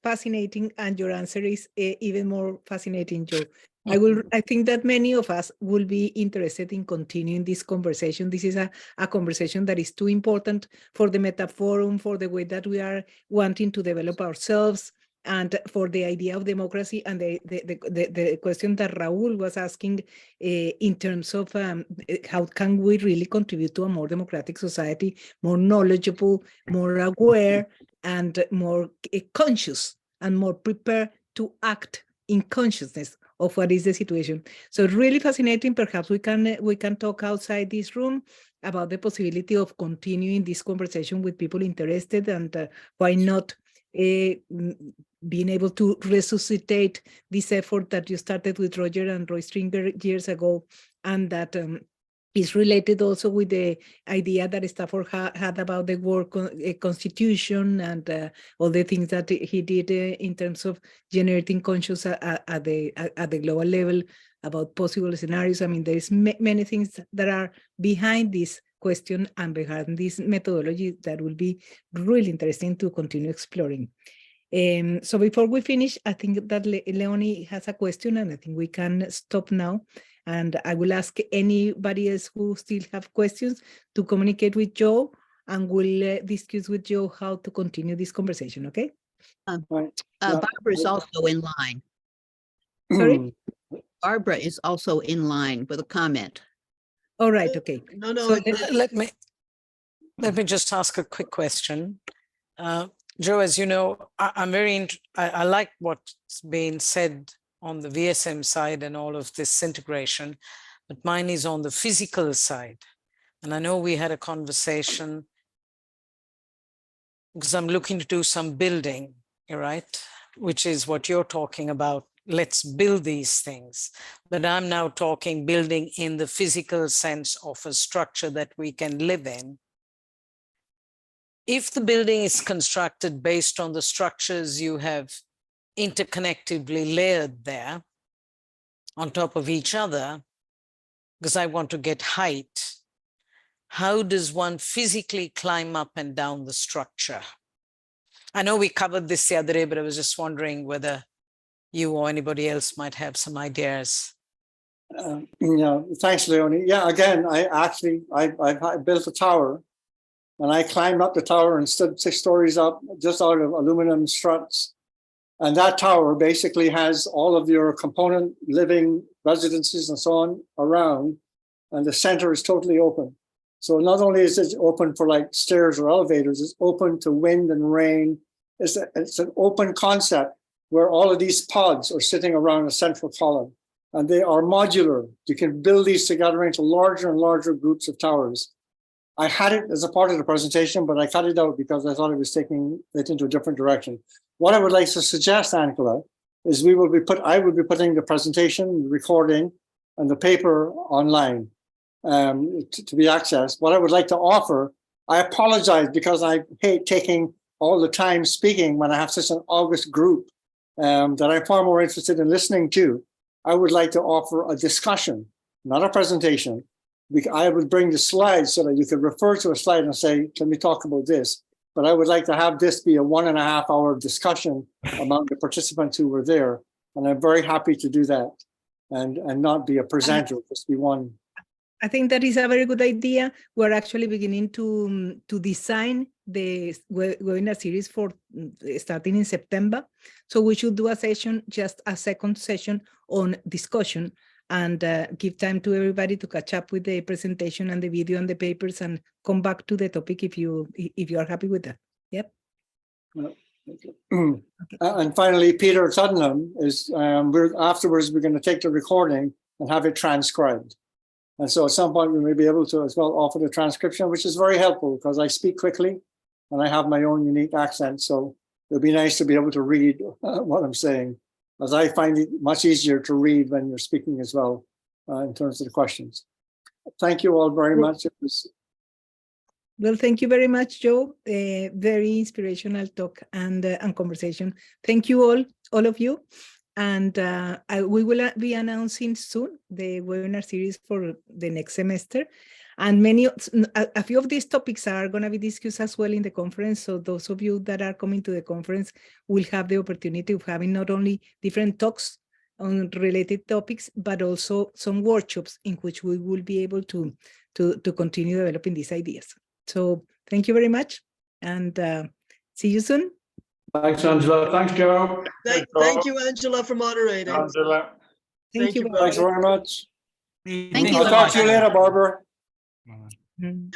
fascinating, and your answer is even more fascinating, Joe. I think that many of us will be interested in continuing this conversation. This is a conversation that is too important for the Meta Forum, for the way that we are wanting to develop ourselves, and for the idea of democracy, and the question that Raul was asking in terms of how can we really contribute to a more democratic society, more knowledgeable, more aware, and more conscious, and more prepared to act in consciousness of what is the situation. So really fascinating. Perhaps we can talk outside this room about the possibility of continuing this conversation with people interested, and why not being able to resuscitate this effort that you started with Roger and Roy Stringer years ago, and that is related also with the idea that Stafford had about the world constitution, and all the things that he did in terms of generating conscious at the global level about possible scenarios. I mean, there's many things that are behind this question and behind this methodology that will be really interesting to continue exploring. So before we finish, I think that Leonie has a question, and I think we can stop now. And I will ask anybody else who still have questions to communicate with Joe, and we'll discuss with Joe how to continue this conversation, okay? Barbara is also in line. Sorry? Barbara is also in line with a comment. All right, okay. No, So let me just ask a quick question. Joe, as you know, I like what's being said on the VSM side and all of this integration, but mine is on the physical side. And I know we had a conversation because I'm looking to do some building, right? Which is what you're talking about. Let's build these things. But I'm now talking building in the physical sense of a structure that we can live in. If the building is constructed based on the structures you have interconnectively layered there on top of each other, because I want to get height, how does one physically climb up and down the structure? I know we covered this the other day, but I was just wondering whether you or anybody else might have some ideas. Yeah, thanks, Leonie. Yeah, again, I built a tower, and I climbed up the tower and stood 6 stories up just out of aluminum struts. And that tower basically has all of your component living residences and so on around, and the center is totally open. So not only is it open for like stairs or elevators, it's open to wind and rain. It's an open concept where all of these pods are sitting around a central column, and they are modular. You can build these together into larger and larger groups of towers. I had it as a part of the presentation, but I cut it out because I thought it was taking it into a different direction. What I would like to suggest, Angela, is I will be putting the presentation, the recording, and the paper online to be accessed. What I would like to offer, I apologize because I hate taking all the time speaking when I have such an august group that I'm far more interested in listening to. I would like to offer a discussion, not a presentation. I would bring the slides so that you could refer to a slide and say, can we talk about this? But I would like to have this be a 1.5 hour discussion among the participants who were there. And I'm very happy to do that and not be a presenter, just be one. I think that is a very good idea. We're actually beginning to design the webinar series for starting in September. So we should do a session, just a second session on discussion, and give time to everybody to catch up with the presentation and the video and the papers, and come back to the topic if you are happy with that. Yep. And finally, Peter Tuddenham is, afterwards, we're going to take the recording and have it transcribed. And so at some point we may be able to as well offer the transcription, which is very helpful because I speak quickly and I have my own unique accent. So it'll be nice to be able to read what I'm saying, as I find it much easier to read when you're speaking as well in terms of the questions. Thank you all very much. It was Well, thank you very much, Joe. Very inspirational talk and conversation. Thank you all of you. And we will be announcing soon the webinar series for the next semester. And a few of these topics are going to be discussed as well in the conference. So those of you that are coming to the conference will have the opportunity of having not only different talks on related topics, but also some workshops in which we will be able to continue developing these ideas. So thank you very much, and see you soon. Thanks, Angela. Thanks, Joe. Thank you, Angela, for moderating. Angela. Thank you. thanks very much. Thank you. I'll talk to you later, Barbara. Mm.